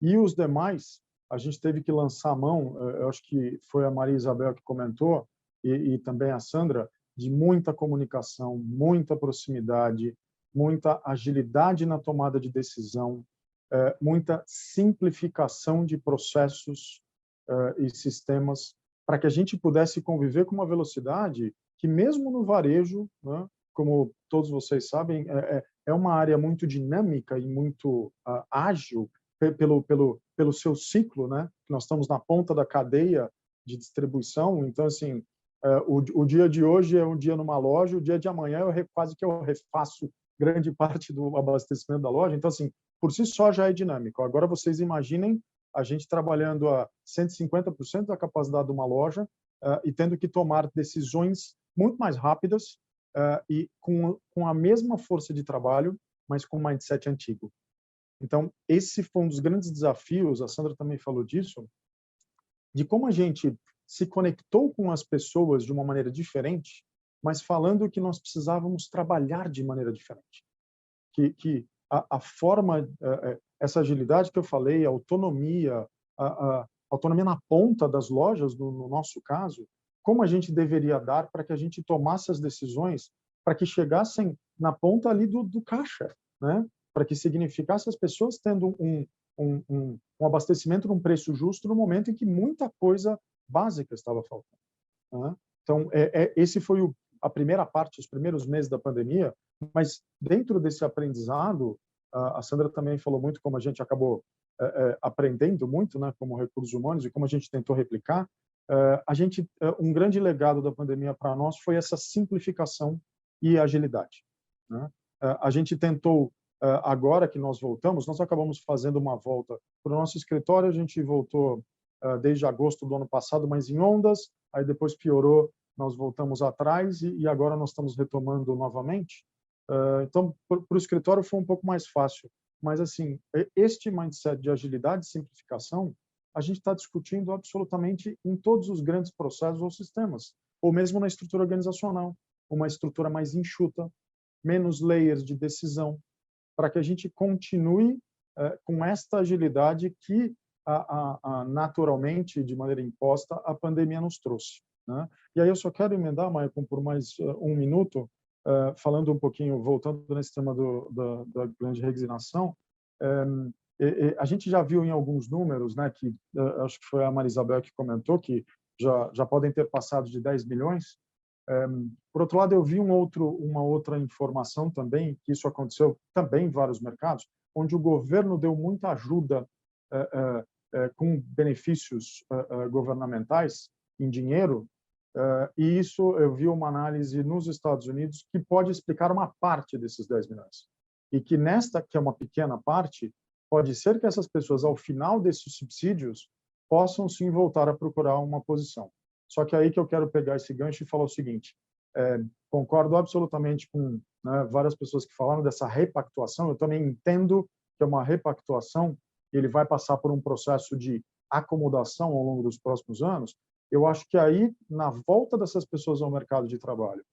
e os demais, a gente teve que lançar a mão, eu acho que foi a Maria Isabel que comentou, e também a Sandra, de muita comunicação, muita proximidade, muita agilidade na tomada de decisão, muita simplificação de processos e sistemas, para que a gente pudesse conviver com uma velocidade que, mesmo no varejo, né, como todos vocês sabem, é uma área muito dinâmica e muito ágil, pelo seu ciclo, né? Nós estamos na ponta da cadeia de distribuição, então assim, o dia de hoje é um dia numa loja, o dia de amanhã quase que eu refaço grande parte do abastecimento da loja, então assim, por si só já é dinâmico. Agora vocês imaginem a gente trabalhando a 150% da capacidade de uma loja e tendo que tomar decisões muito mais rápidas e com a mesma força de trabalho, mas com um mindset antigo. Então, esse foi um dos grandes desafios, a Sandra também falou disso, de como a gente se conectou com as pessoas de uma maneira diferente, mas falando que nós precisávamos trabalhar de maneira diferente. Que a forma, essa agilidade que eu falei, a autonomia na ponta das lojas, no nosso caso, como a gente deveria dar para que a gente tomasse as decisões para que chegassem na ponta ali do caixa, né? Para que significasse as pessoas tendo um abastecimento num preço justo no momento em que muita coisa básica estava faltando, né? Então, esse foi a primeira parte, os primeiros meses da pandemia, mas dentro desse aprendizado, a Sandra também falou muito como a gente acabou aprendendo muito, né, como recursos humanos, e como a gente tentou replicar. Um grande legado da pandemia para nós foi essa simplificação e agilidade, né? A gente tentou, agora que nós voltamos, nós acabamos fazendo uma volta para o nosso escritório, a gente voltou desde agosto do ano passado, mas em ondas, aí depois piorou, nós voltamos atrás e agora nós estamos retomando novamente. Então, para o escritório foi um pouco mais fácil, mas assim, este mindset de agilidade e simplificação, a gente está discutindo absolutamente em todos os grandes processos ou sistemas, ou mesmo na estrutura organizacional, uma estrutura mais enxuta, menos layers de decisão, para que a gente continue com esta agilidade que naturalmente, de maneira imposta, a pandemia nos trouxe, né? E aí eu só quero emendar, Maicon, por mais um minuto, falando um pouquinho, voltando nesse tema da grande resignação. A gente já viu em alguns números, né, que acho que foi a Marisabel que comentou, que já podem ter passado de 10 milhões. Por outro lado, eu vi uma outra informação também, que isso aconteceu também em vários mercados, onde o governo deu muita ajuda com benefícios governamentais em dinheiro, e isso eu vi uma análise nos Estados Unidos que pode explicar uma parte desses 10 milhões. E que nesta, que é uma pequena parte, pode ser que essas pessoas, ao final desses subsídios, possam sim voltar a procurar uma posição. Só que aí que eu quero pegar esse gancho e falar o seguinte: concordo absolutamente com, né, várias pessoas que falaram dessa repactuação. Eu também entendo que é uma repactuação, ele vai passar por um processo de acomodação ao longo dos próximos anos. Eu acho que aí, na volta dessas pessoas ao mercado de trabalho,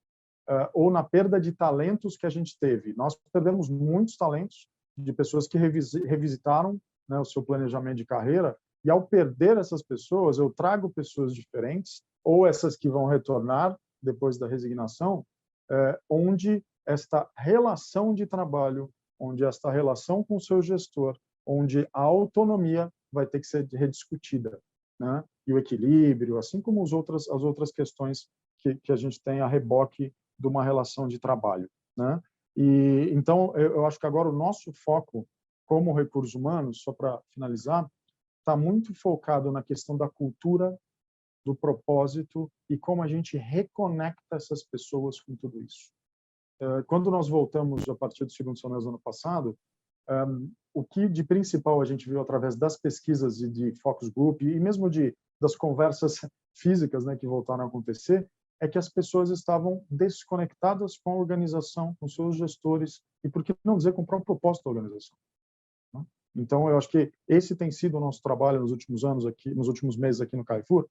ou na perda de talentos que a gente teve, nós perdemos muitos talentos de pessoas que revisitaram, né, o seu planejamento de carreira, e ao perder essas pessoas, eu trago pessoas diferentes, ou essas que vão retornar depois da resignação, onde esta relação de trabalho, onde esta relação com o seu gestor, onde a autonomia vai ter que ser rediscutida, né? E o equilíbrio, assim como as outras questões que a gente tem a reboque de uma relação de trabalho, né? E então eu acho que agora o nosso foco como recursos humanos, só para finalizar, está muito focado na questão da cultura, do propósito e como a gente reconecta essas pessoas com tudo isso. Quando nós voltamos a partir do segundo semestre do ano passado, o que de principal a gente viu através das pesquisas e de focus group e mesmo das conversas físicas, né, que voltaram a acontecer, é que as pessoas estavam desconectadas com a organização, com seus gestores e, por que não dizer, com o próprio propósito da organização, né? Então, eu acho que esse tem sido o nosso trabalho nos últimos anos aqui, nos últimos meses aqui no Carrefour,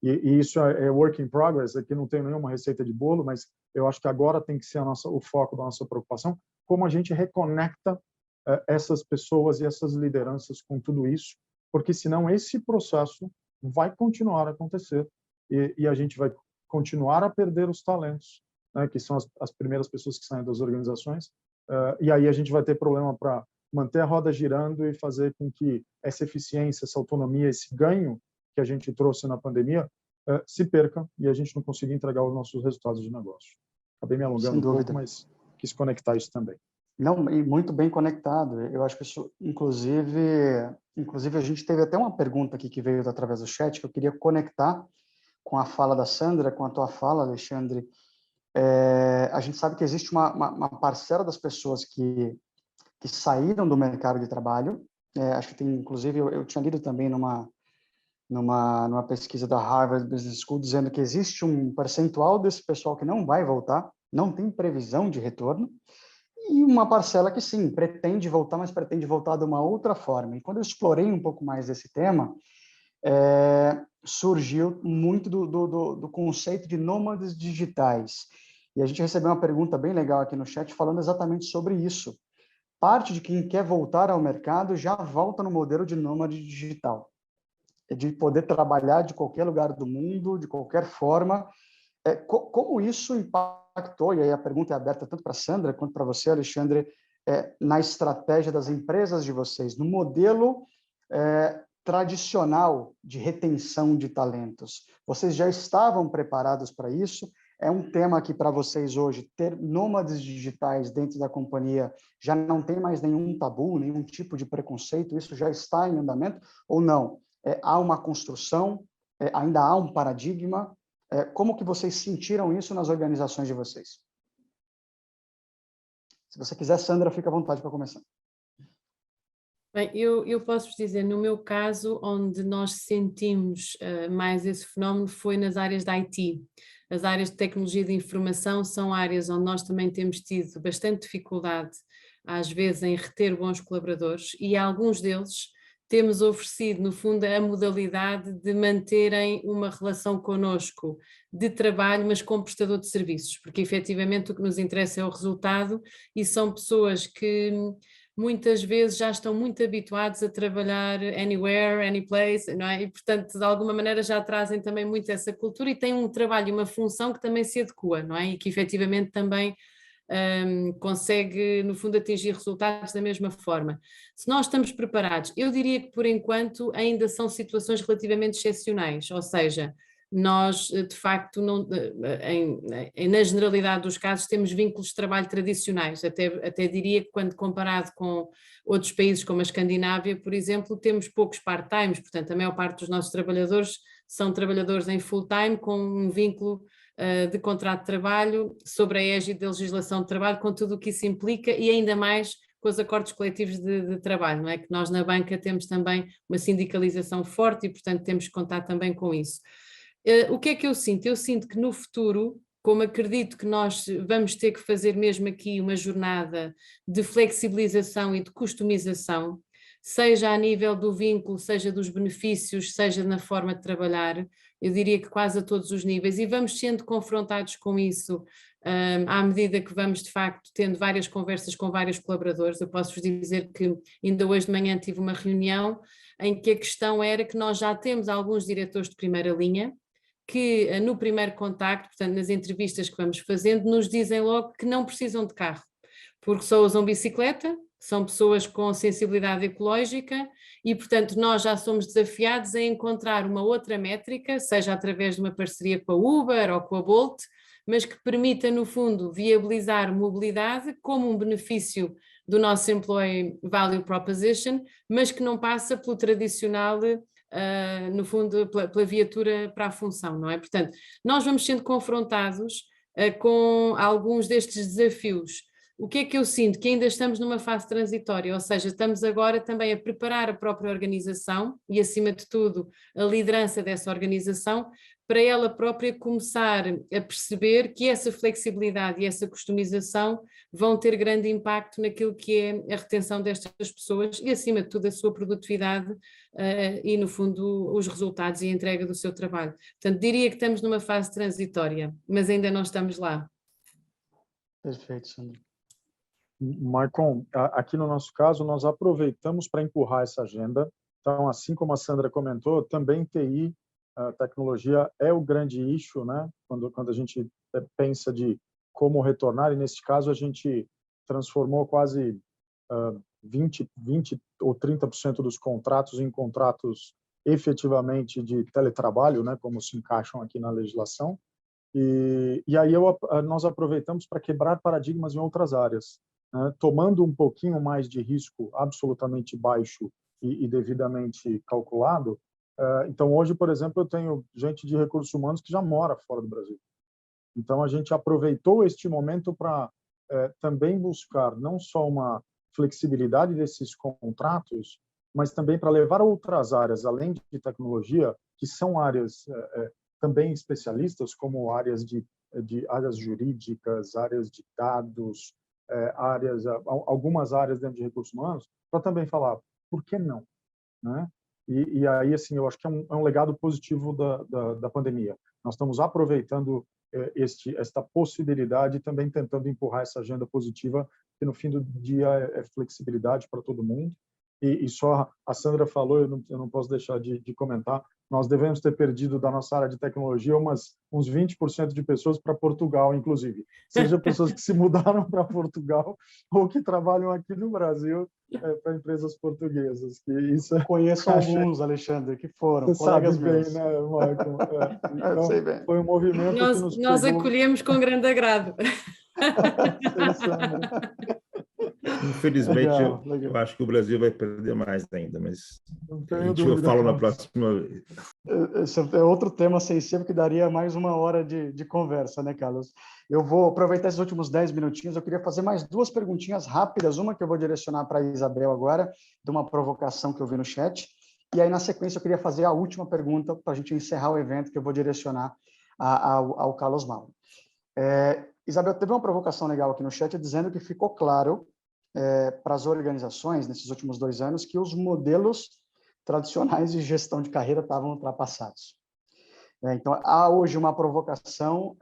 e isso é work in progress. Aqui não tem nenhuma receita de bolo, mas eu acho que agora tem que ser o foco da nossa preocupação, como a gente reconecta essas pessoas e essas lideranças com tudo isso, porque senão esse processo vai continuar a acontecer e a gente vai continuar a perder os talentos, né, que são as primeiras pessoas que saem das organizações, e aí a gente vai ter problema para manter a roda girando e fazer com que essa eficiência, essa autonomia, esse ganho que a gente trouxe na pandemia se perca e a gente não consiga entregar os nossos resultados de negócio. Acabei me alongando um pouco, mas quis conectar isso também. Não, e muito bem conectado. Eu acho que isso, inclusive a gente teve até uma pergunta aqui que veio através do chat que eu queria conectar com a fala da Sandra, com a tua fala, Alexandre. A gente sabe que existe uma parcela das pessoas que saíram do mercado de trabalho. Acho que tem, inclusive, eu tinha lido também numa pesquisa da Harvard Business School dizendo que existe um percentual desse pessoal que não vai voltar, não tem previsão de retorno, e uma parcela que sim, pretende voltar, mas pretende voltar de uma outra forma. E quando eu explorei um pouco mais desse tema, surgiu muito do conceito de nômades digitais. E a gente recebeu uma pergunta bem legal aqui no chat falando exatamente sobre isso. Parte de quem quer voltar ao mercado já volta no modelo de nômade digital, de poder trabalhar de qualquer lugar do mundo, de qualquer forma. Como isso impactou, e aí a pergunta é aberta tanto para a Sandra quanto para você, Alexandre, na estratégia das empresas de vocês, no modelo tradicional de retenção de talentos. Vocês já estavam preparados para isso? É um tema que para vocês hoje, ter nômades digitais dentro da companhia já não tem mais nenhum tabu, nenhum tipo de preconceito, isso já está em andamento ou não? Há uma construção, ainda há um paradigma? Como que vocês sentiram isso nas organizações de vocês? Se você quiser, Sandra, fica à vontade para começar. Bem, eu posso dizer, no meu caso, onde nós sentimos mais esse fenómeno foi nas áreas da IT. As áreas de tecnologia de informação são áreas onde nós também temos tido bastante dificuldade, às vezes, em reter bons colaboradores, e alguns deles temos oferecido, no fundo, a modalidade de manterem uma relação connosco de trabalho, mas com prestador de serviços, porque efetivamente o que nos interessa é o resultado, e são pessoas que muitas vezes já estão muito habituados a trabalhar anywhere, anyplace, não é? E, portanto, de alguma maneira já trazem também muito essa cultura e têm um trabalho e uma função que também se adequa, não é? E que efetivamente também consegue, no fundo, atingir resultados da mesma forma. Se nós estamos preparados, eu diria que, por enquanto, ainda são situações relativamente excepcionais, ou seja, nós, de facto, na generalidade dos casos, temos vínculos de trabalho tradicionais, até diria que quando comparado com outros países como a Escandinávia, por exemplo, temos poucos part-times, portanto, a maior parte dos nossos trabalhadores são trabalhadores em full-time com um vínculo de contrato de trabalho sobre a égide da legislação de trabalho, com tudo o que isso implica e ainda mais com os acordos coletivos de trabalho, não é? Que nós na banca temos também uma sindicalização forte e, portanto, temos que contar também com isso. O que é que eu sinto? Eu sinto que no futuro, como acredito que nós vamos ter que fazer mesmo aqui uma jornada de flexibilização e de customização, seja a nível do vínculo, seja dos benefícios, seja na forma de trabalhar, eu diria que quase a todos os níveis, e vamos sendo confrontados com isso à medida que vamos de facto tendo várias conversas com vários colaboradores. Eu posso-vos dizer que ainda hoje de manhã tive uma reunião em que a questão era que nós já temos alguns diretores de primeira linha que no primeiro contacto, portanto nas entrevistas que vamos fazendo, nos dizem logo que não precisam de carro, porque só usam bicicleta, são pessoas com sensibilidade ecológica e, portanto, nós já somos desafiados a encontrar uma outra métrica, seja através de uma parceria com a Uber ou com a Bolt, mas que permita, no fundo, viabilizar mobilidade como um benefício do nosso Employee Value Proposition, mas que não passa pelo tradicional, no fundo, pela viatura para a função, não é? Portanto, nós vamos sendo confrontados com alguns destes desafios. O que é que eu sinto? Que ainda estamos numa fase transitória, ou seja, estamos agora também a preparar a própria organização e, acima de tudo, a liderança dessa organização para ela própria começar a perceber que essa flexibilidade e essa customização vão ter grande impacto naquilo que é a retenção destas pessoas e, acima de tudo, a sua produtividade e, no fundo, os resultados e a entrega do seu trabalho. Portanto, diria que estamos numa fase transitória, mas ainda não estamos lá. Perfeito, Sandra. Maicon, aqui no nosso caso, nós aproveitamos para empurrar essa agenda. Então, assim como a Sandra comentou, também TI, tecnologia, é o grande issue, né? Quando a gente pensa de como retornar, e nesse caso a gente transformou quase 20 ou 30% dos contratos em contratos efetivamente de teletrabalho, né? Como se encaixam aqui na legislação. E aí nós aproveitamos para quebrar paradigmas em outras áreas. né, tomando um pouquinho mais de risco absolutamente baixo e devidamente calculado. Então, hoje, por exemplo, eu tenho gente de recursos humanos que já mora fora do Brasil. Então, a gente aproveitou este momento para também buscar não só uma flexibilidade desses contratos, mas também para levar a outras áreas, além de tecnologia, que são áreas também especialistas, como áreas de áreas jurídicas, áreas de dados, algumas áreas dentro de recursos humanos, para também falar, por que não? Né? E aí, assim, eu acho que é um legado positivo da pandemia. Nós estamos aproveitando esta possibilidade e também tentando empurrar essa agenda positiva, que no fim do dia é flexibilidade para todo mundo. E só a Sandra falou, eu não posso deixar de comentar, nós devemos ter perdido da nossa área de tecnologia uns 20% de pessoas para Portugal, inclusive. Seja pessoas que se mudaram para Portugal ou que trabalham aqui no Brasil para empresas portuguesas. Que isso Conheço alguns, Alexandre, que foram Você colegas sabe bem, meus. né, Michael? Eu sei Então, bem. foi um movimento que nos Nós pegou. acolhemos com grande agrado. Sim, Sandra. Infelizmente, Legal, eu legal. acho que o Brasil vai perder mais ainda, mas Não a tenho gente dúvida fala na disso. próxima vez. Esse é outro tema sensível que daria mais uma hora de conversa, né, Carlos? Eu vou aproveitar esses últimos 10 minutinhos, eu queria fazer mais duas perguntinhas rápidas, uma que eu vou direcionar para a Isabel agora, de uma provocação que eu vi no chat, e aí, na sequência, eu queria fazer a última pergunta para a gente encerrar o evento, que eu vou direcionar ao Carlos Mauro. Isabel, teve uma provocação legal aqui no chat, dizendo que ficou claro para as organizações, nesses últimos 2 anos, que os modelos tradicionais de gestão de carreira estavam ultrapassados. Então, há hoje uma provocação,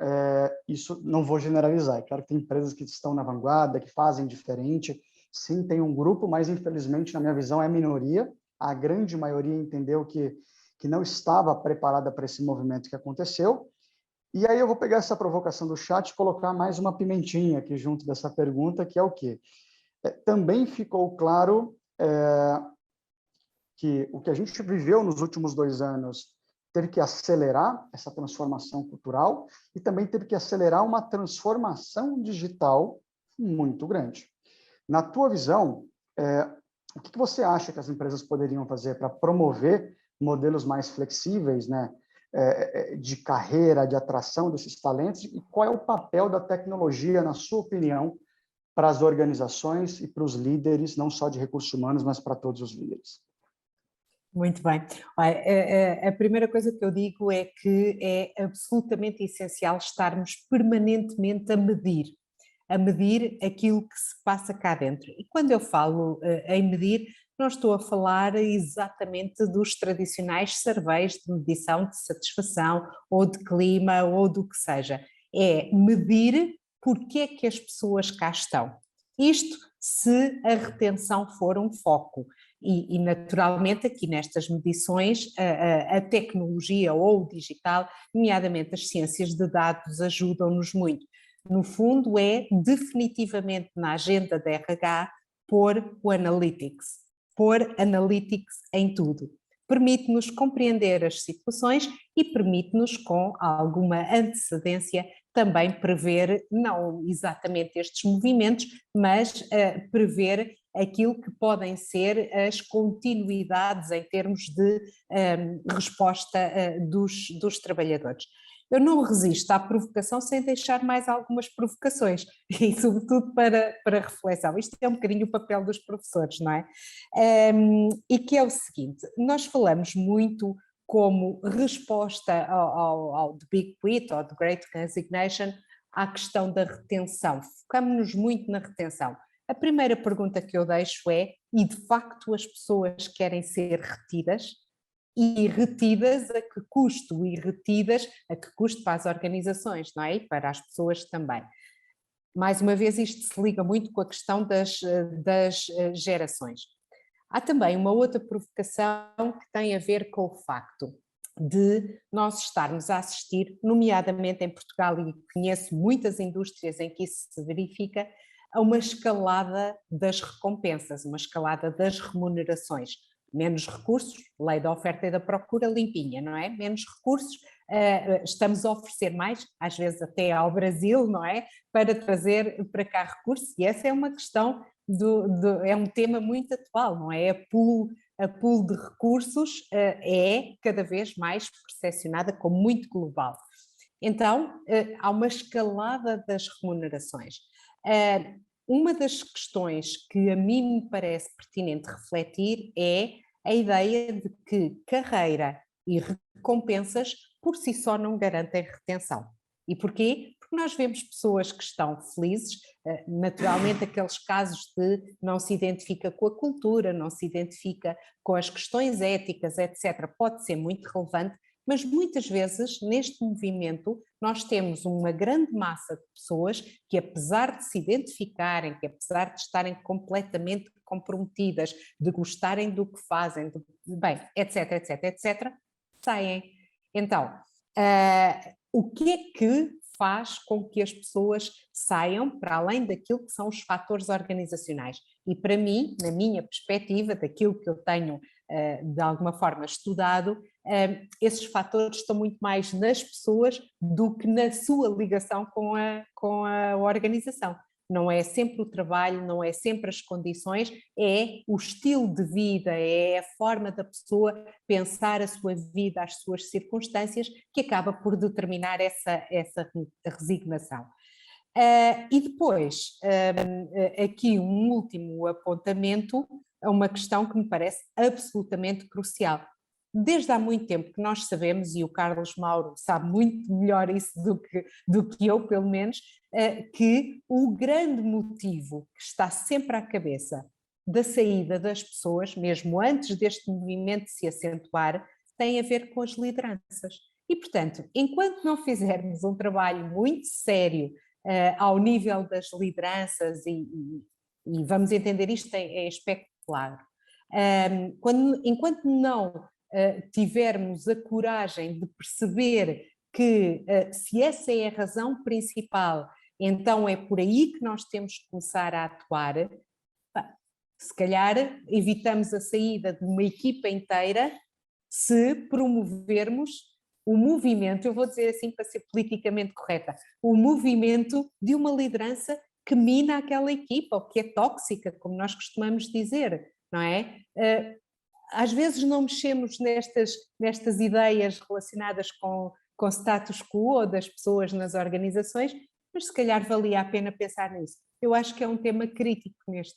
isso não vou generalizar, é claro que tem empresas que estão na vanguarda, que fazem diferente, sim, tem um grupo, mas infelizmente, na minha visão, é minoria, a grande maioria entendeu que não estava preparada para esse movimento que aconteceu, e aí eu vou pegar essa provocação do chat e colocar mais uma pimentinha aqui junto dessa pergunta, que é o quê? Também ficou claro que o que a gente viveu nos últimos 2 anos teve que acelerar essa transformação cultural e também teve que acelerar uma transformação digital muito grande. Na tua visão, o que você acha que as empresas poderiam fazer para promover modelos mais flexíveis, né, de carreira, de atração desses talentos, e qual é o papel da tecnologia, na sua opinião, para as organizações e para os líderes, não só de recursos humanos, mas para todos os líderes? Muito bem. Olha, a primeira coisa que eu digo é que é absolutamente essencial estarmos permanentemente a medir aquilo que se passa cá dentro. E quando eu falo em medir, não estou a falar exatamente dos tradicionais surveys de medição de satisfação ou de clima ou do que seja. É medir porque é que as pessoas cá estão. Isto se a retenção for um foco. E naturalmente aqui nestas medições a tecnologia ou o digital, nomeadamente as ciências de dados, ajudam-nos muito. No fundo é definitivamente na agenda da RH pôr o analytics em tudo. Permite-nos compreender as situações e permite-nos, com alguma antecedência, também prever, não exatamente estes movimentos, mas prever aquilo que podem ser as continuidades em termos de resposta dos trabalhadores. Eu não resisto à provocação sem deixar mais algumas provocações, e sobretudo para reflexão. Isto é um bocadinho o papel dos professores, não é? E que é o seguinte, nós falamos muito como resposta ao The Big Quit, ou The Great Resignation, à questão da retenção. Focamos-nos muito na retenção. A primeira pergunta que eu deixo é, e de facto as pessoas querem ser retidas? E retidas a que custo? E retidas a que custo para as organizações, não é? E para as pessoas também. Mais uma vez, isto se liga muito com a questão das gerações. Há também uma outra provocação que tem a ver com o facto de nós estarmos a assistir, nomeadamente em Portugal, e conheço muitas indústrias em que isso se verifica, a uma escalada das recompensas, uma escalada das remunerações. Menos recursos, lei da oferta e da procura limpinha, não é? Menos recursos, estamos a oferecer mais, às vezes até ao Brasil, não é? Para trazer para cá recursos, e essa é uma questão, é um tema muito atual, não é? A pool de recursos é cada vez mais percepcionada como muito global. Então, há uma escalada das remunerações. Uma das questões que a mim me parece pertinente refletir é a ideia de que carreira e recompensas por si só não garantem retenção. E porquê? Porque nós vemos pessoas que estão felizes, naturalmente aqueles casos de não se identifica com a cultura, não se identifica com as questões éticas, etc., pode ser muito relevante, mas muitas vezes neste movimento nós temos uma grande massa de pessoas que, apesar de se identificarem, que apesar de estarem completamente comprometidas, de gostarem do que fazem, bem, etc, etc, etc, saem. Então, o que é que faz com que as pessoas saiam para além daquilo que são os fatores organizacionais? E para mim, na minha perspectiva, daquilo que eu tenho de alguma forma estudado, esses fatores estão muito mais nas pessoas do que na sua ligação com a organização. Não é sempre o trabalho, não é sempre as condições, é o estilo de vida, é a forma da pessoa pensar a sua vida, as suas circunstâncias, que acaba por determinar essa resignação. E depois, aqui um último apontamento a uma questão que me parece absolutamente crucial. Desde há muito tempo que nós sabemos, e o Carlos Mauro sabe muito melhor isso do que eu, pelo menos, que o grande motivo que está sempre à cabeça da saída das pessoas, mesmo antes deste movimento se acentuar, tem a ver com as lideranças. E, portanto, enquanto não fizermos um trabalho muito sério ao nível das lideranças, e vamos entender isto em aspecto claro, enquanto não tivermos a coragem de perceber que se essa é a razão principal, então é por aí que nós temos que começar a atuar, se calhar evitamos a saída de uma equipa inteira se promovermos o movimento, eu vou dizer assim para ser politicamente correta, o movimento de uma liderança que mina aquela equipa, ou que é tóxica, como nós costumamos dizer, não é? Às vezes não mexemos nestas ideias relacionadas com status quo das pessoas nas organizações, mas se calhar valia a pena pensar nisso. Eu acho que é um tema crítico neste...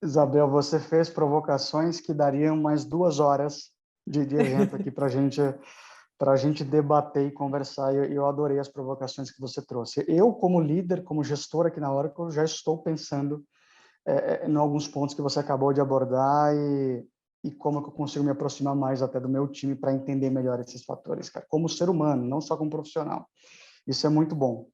Isabel, você fez provocações que dariam mais 2 horas de evento aqui para a gente debater e conversar, e eu adorei as provocações que você trouxe. Eu, como líder, como gestor aqui na Oracle, já estou pensando em alguns pontos que você acabou de abordar e como eu consigo me aproximar mais até do meu time para entender melhor esses fatores, cara, como ser humano, não só como profissional. Isso é muito bom.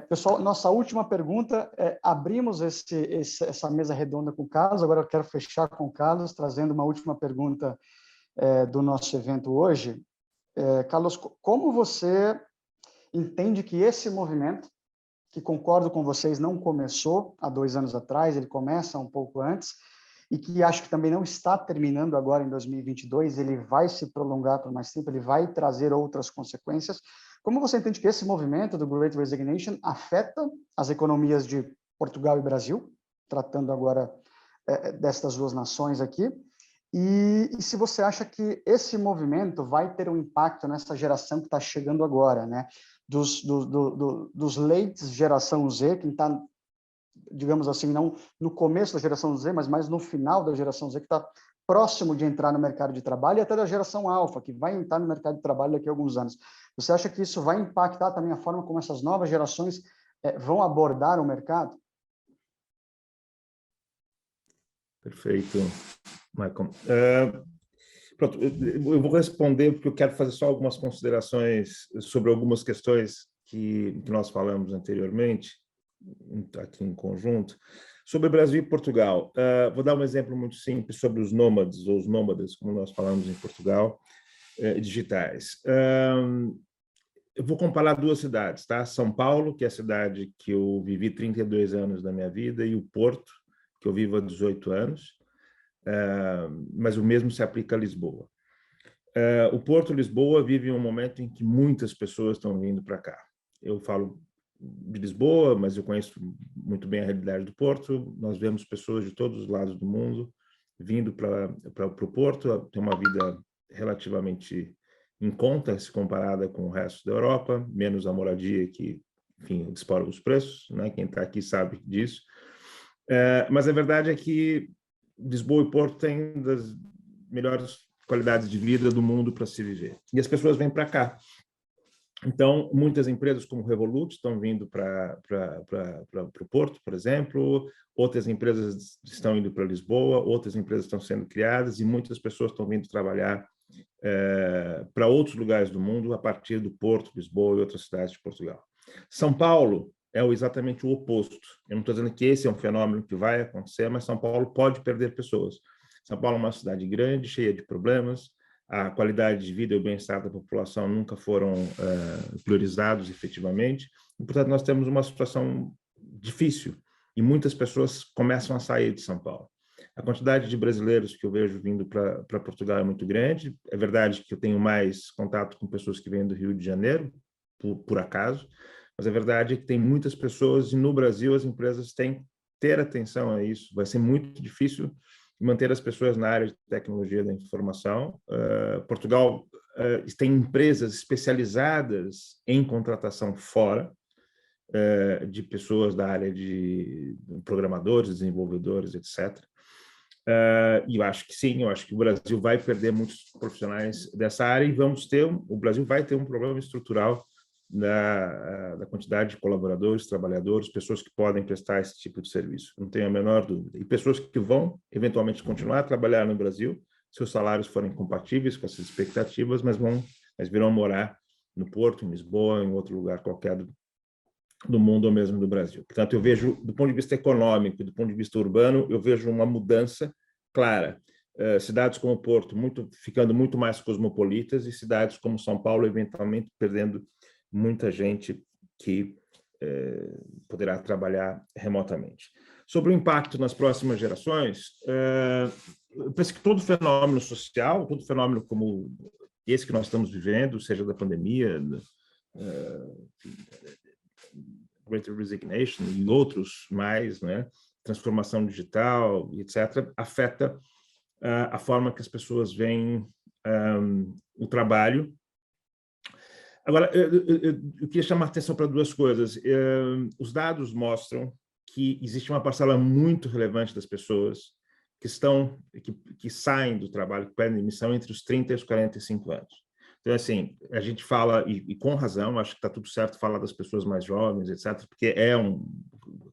Pessoal, nossa última pergunta, abrimos essa mesa redonda com o Carlos, agora eu quero fechar com o Carlos, trazendo uma última pergunta do nosso evento hoje. Carlos, como você entende que esse movimento, que concordo com vocês, não começou há 2 anos atrás, ele começa um pouco antes, e que acho que também não está terminando agora em 2022, ele vai se prolongar por mais tempo, ele vai trazer outras consequências. Como você entende que esse movimento do Great Resignation afeta as economias de Portugal e Brasil, tratando agora destas 2 nações aqui, e se você acha que esse movimento vai ter um impacto nessa geração que está chegando agora, né? Dos leites geração Z, quem está, digamos assim, não no começo da geração Z, mas mais no final da geração Z, que está próximo de entrar no mercado de trabalho, e até da geração alfa, que vai entrar no mercado de trabalho daqui a alguns anos. Você acha que isso vai impactar também a forma como essas novas gerações vão abordar o mercado? Perfeito, Michael. Pronto, eu vou responder porque eu quero fazer só algumas considerações sobre algumas questões que nós falamos anteriormente, aqui em conjunto, sobre Brasil e Portugal. Vou dar um exemplo muito simples sobre os nômades, ou os nômades, como nós falamos em Portugal, digitais. Eu vou comparar 2 cidades, tá? São Paulo, que é a cidade que eu vivi 32 anos da minha vida, e o Porto, que eu vivo há 18 anos. mas o mesmo se aplica a Lisboa. O Porto Lisboa vive um momento em que muitas pessoas estão vindo para cá. Eu falo de Lisboa, mas eu conheço muito bem a realidade do Porto. Nós vemos pessoas de todos os lados do mundo vindo para o Porto, tem uma vida relativamente em conta se comparada com o resto da Europa, menos a moradia que, enfim, dispara os preços, né? Quem está aqui sabe disso. Mas a verdade é que Lisboa e Porto têm das melhores qualidades de vida do mundo para se viver. E as pessoas vêm para cá. Então, muitas empresas como Revolut estão vindo para o Porto, por exemplo, outras empresas estão indo para Lisboa, outras empresas estão sendo criadas e muitas pessoas estão vindo trabalhar para outros lugares do mundo a partir do Porto, Lisboa e outras cidades de Portugal. São Paulo é exatamente o oposto. Eu não estou dizendo que esse é um fenômeno que vai acontecer, mas São Paulo pode perder pessoas. São Paulo é uma cidade grande, cheia de problemas, a qualidade de vida e o bem-estar da população nunca foram priorizados efetivamente, e, portanto, nós temos uma situação difícil, e muitas pessoas começam a sair de São Paulo. A quantidade de brasileiros que eu vejo vindo para Portugal é muito grande. É verdade que eu tenho mais contato com pessoas que vêm do Rio de Janeiro, por acaso, mas a verdade é que tem muitas pessoas, e no Brasil as empresas têm que ter atenção a isso. Vai ser muito difícil manter as pessoas na área de tecnologia da informação. Portugal tem empresas especializadas em contratação fora de pessoas da área de programadores, desenvolvedores, etc. E eu acho que sim, eu acho que o Brasil vai perder muitos profissionais dessa área e o Brasil vai ter um problema estrutural da quantidade de colaboradores, trabalhadores, pessoas que podem prestar esse tipo de serviço, não tenho a menor dúvida. E pessoas que vão, eventualmente, continuar a trabalhar no Brasil, se os salários forem compatíveis com essas expectativas, mas virão morar no Porto, em Lisboa, em outro lugar qualquer do mundo ou mesmo do Brasil. Portanto, eu vejo, do ponto de vista econômico, do ponto de vista urbano, eu vejo uma mudança clara. Cidades como Porto ficando muito mais cosmopolitas e cidades como São Paulo, eventualmente, perdendo muita gente que poderá trabalhar remotamente. Sobre o impacto nas próximas gerações, eu penso que todo fenômeno social, todo fenômeno como esse que nós estamos vivendo, seja da pandemia, Great Resignation e outros mais, né, transformação digital, etc., afeta a forma que as pessoas veem o trabalho. Agora, eu queria chamar a atenção para duas coisas. Os dados mostram que existe uma parcela muito relevante das pessoas que saem do trabalho, que pedem demissão entre os 30 e os 45 anos. Então, assim, a gente fala, e com razão, acho que está tudo certo falar das pessoas mais jovens, etc., porque é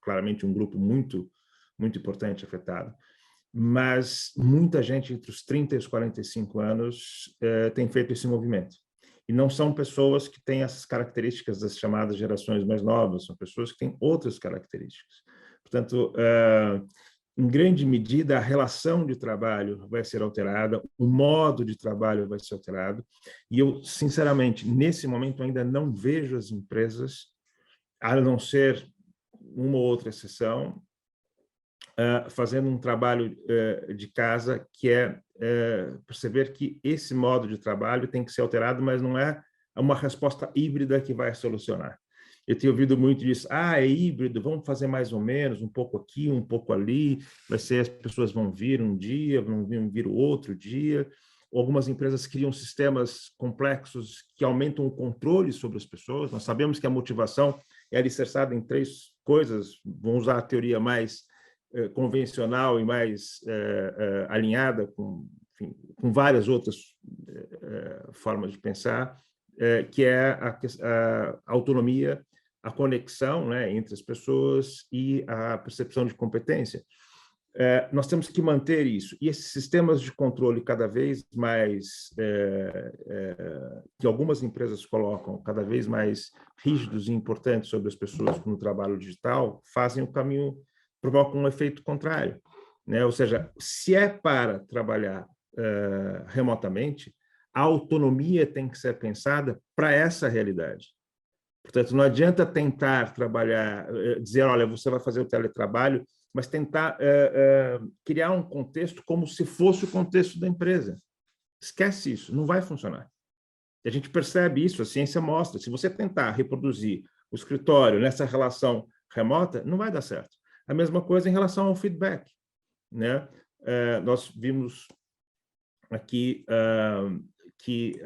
claramente um grupo muito, muito importante afetado. Mas muita gente entre os 30 e os 45 anos tem feito esse movimento. E não são pessoas que têm essas características das chamadas gerações mais novas, são pessoas que têm outras características. Portanto, em grande medida, a relação de trabalho vai ser alterada, o modo de trabalho vai ser alterado, e eu, sinceramente, nesse momento ainda não vejo as empresas, a não ser uma ou outra exceção, fazendo um trabalho de casa que é perceber que esse modo de trabalho tem que ser alterado, mas não é uma resposta híbrida que vai solucionar. Eu tenho ouvido muito disso, é híbrido, vamos fazer mais ou menos, um pouco aqui, um pouco ali, vai ser, as pessoas vão vir um dia, vão vir o outro dia. Algumas empresas criam sistemas complexos que aumentam o controle sobre as pessoas. Nós sabemos que a motivação é alicerçada em 3 coisas, vamos usar a teoria mais convencional e mais alinhada com várias outras formas de pensar, que é a autonomia, a conexão, né, entre as pessoas e a percepção de competência. Nós temos que manter isso. E esses sistemas de controle cada vez mais, que algumas empresas colocam, cada vez mais rígidos e importantes sobre as pessoas no trabalho digital, fazem o caminho, provocam um efeito contrário, né? Ou seja, se é para trabalhar remotamente, a autonomia tem que ser pensada para essa realidade. Portanto, não adianta tentar trabalhar, dizer, olha, você vai fazer o teletrabalho, mas tentar criar um contexto como se fosse o contexto da empresa. Esquece isso, não vai funcionar. E a gente percebe isso, a ciência mostra. Se você tentar reproduzir o escritório nessa relação remota, não vai dar certo. A mesma coisa em relação ao feedback, né? Nós vimos aqui que,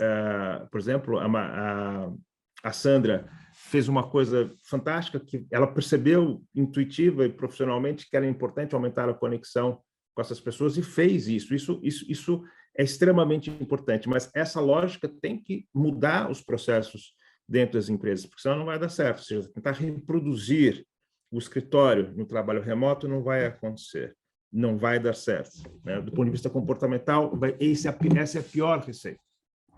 por exemplo, a Sandra fez uma coisa fantástica, que ela percebeu intuitiva e profissionalmente que era importante aumentar a conexão com essas pessoas e fez isso. Isso é extremamente importante, mas essa lógica tem que mudar os processos dentro das empresas, porque senão não vai dar certo. Ou seja, tentar reproduzir o escritório no trabalho remoto não vai acontecer, não vai dar certo, né? Do ponto de vista comportamental, essa é a pior receita,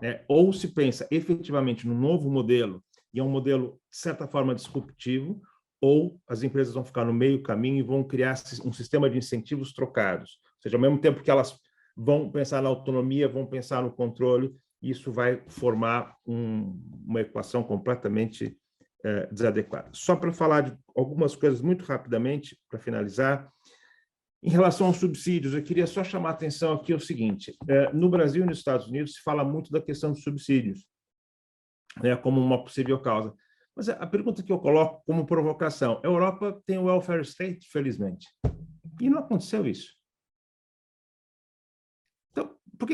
né? Ou se pensa efetivamente no novo modelo, e é um modelo, de certa forma, disruptivo, ou as empresas vão ficar no meio caminho e vão criar um sistema de incentivos trocados. Ou seja, ao mesmo tempo que elas vão pensar na autonomia, vão pensar no controle, isso vai formar uma equação completamente desadequada. Só para falar de algumas coisas muito rapidamente, para finalizar, em relação aos subsídios, eu queria só chamar a atenção aqui o seguinte: no Brasil e nos Estados Unidos se fala muito da questão dos subsídios, né, como uma possível causa. Mas a pergunta que eu coloco como provocação: a Europa tem o welfare state, felizmente, e não aconteceu isso. Então, por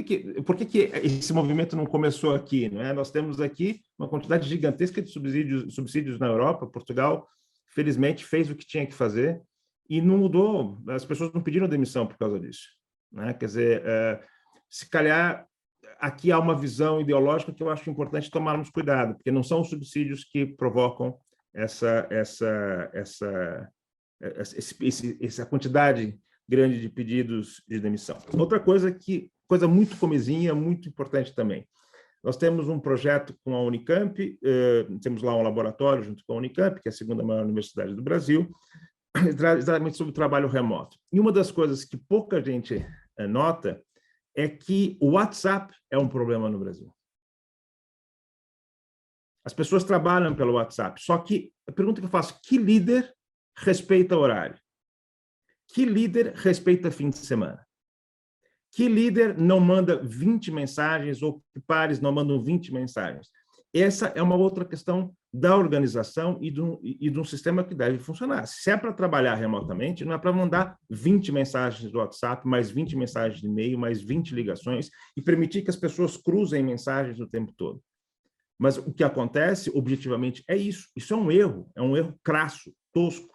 que esse movimento não começou aqui? Não é? Nós temos aqui uma quantidade gigantesca de subsídios na Europa. Portugal, felizmente, fez o que tinha que fazer e não mudou. As pessoas não pediram demissão por causa disso, né? Quer dizer, se calhar aqui há uma visão ideológica que eu acho importante tomarmos cuidado, porque não são os subsídios que provocam essa quantidade grande de pedidos de demissão. Outra coisa coisa muito comezinha, muito importante também. Nós temos um projeto com a Unicamp, temos lá um laboratório junto com a Unicamp, que é a segunda maior universidade do Brasil, exatamente sobre o trabalho remoto. E uma das coisas que pouca gente nota é que o WhatsApp é um problema no Brasil. As pessoas trabalham pelo WhatsApp, só que a pergunta que eu faço: que líder respeita o horário? Que líder respeita fim de semana? Que líder não manda 20 mensagens ou que pares não mandam 20 mensagens? Essa é uma outra questão da organização e de um sistema que deve funcionar. Se é para trabalhar remotamente, não é para mandar 20 mensagens do WhatsApp, mais 20 mensagens de e-mail, mais 20 ligações e permitir que as pessoas cruzem mensagens o tempo todo. Mas o que acontece, objetivamente, é isso. Isso é um erro crasso, tosco.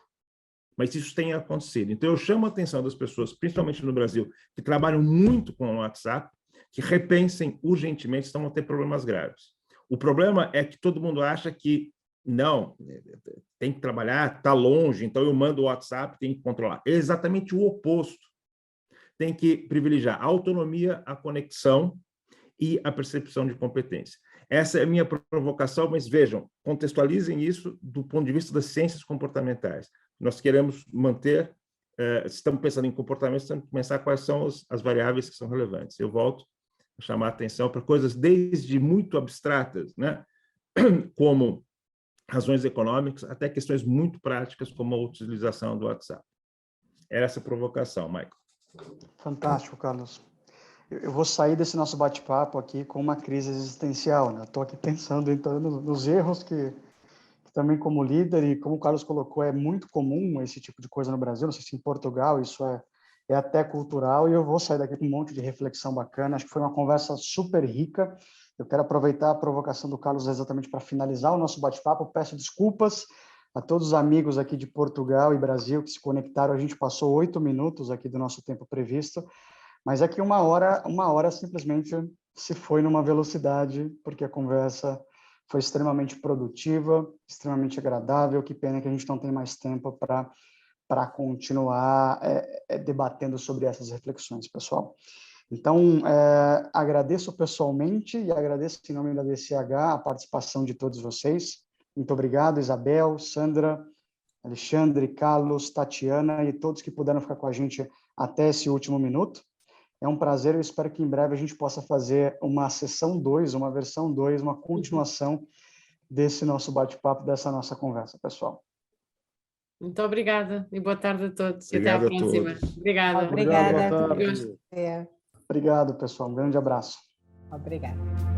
Mas isso tem acontecido. Então, eu chamo a atenção das pessoas, principalmente no Brasil, que trabalham muito com o WhatsApp, que repensem urgentemente, senão vão ter problemas graves. O problema é que todo mundo acha que, não, tem que trabalhar, está longe, então eu mando o WhatsApp, tem que controlar. É exatamente o oposto. Tem que privilegiar a autonomia, a conexão e a percepção de competência. Essa é a minha provocação, mas vejam, contextualizem isso do ponto de vista das ciências comportamentais. Nós queremos manter, se estamos pensando em comportamento, temos que pensar quais são as variáveis que são relevantes. Eu volto a chamar a atenção para coisas desde muito abstratas, né, como razões econômicas, até questões muito práticas, como a utilização do WhatsApp. Era essa a provocação, Michael. Fantástico, Carlos. Eu vou sair desse nosso bate-papo aqui com uma crise existencial, né? Estou aqui pensando então nos erros que também como líder, e como o Carlos colocou, é muito comum esse tipo de coisa no Brasil, não sei se em Portugal isso é até cultural, e eu vou sair daqui com um monte de reflexão bacana. Acho que foi uma conversa super rica. Eu quero aproveitar a provocação do Carlos exatamente para finalizar o nosso bate-papo. Peço desculpas a todos os amigos aqui de Portugal e Brasil que se conectaram. A gente passou 8 minutos aqui do nosso tempo previsto, mas aqui uma hora simplesmente se foi numa velocidade, porque a conversa foi extremamente produtiva, extremamente agradável. Que pena que a gente não tem mais tempo para continuar debatendo sobre essas reflexões, pessoal. Então, agradeço pessoalmente e agradeço em nome da DCH a participação de todos vocês. Muito obrigado, Isabel, Sandra, Alexandre, Carlos, Tatiana e todos que puderam ficar com a gente até esse último minuto. É um prazer, eu espero que em breve a gente possa fazer uma sessão 2, uma versão 2, uma continuação desse nosso bate-papo, dessa nossa conversa, pessoal. Muito obrigada e boa tarde a todos. Obrigado e até à a próxima. todos. Obrigada. Obrigada. Boa tarde. Gosto. É, Obrigado, pessoal. Um grande abraço. obrigada.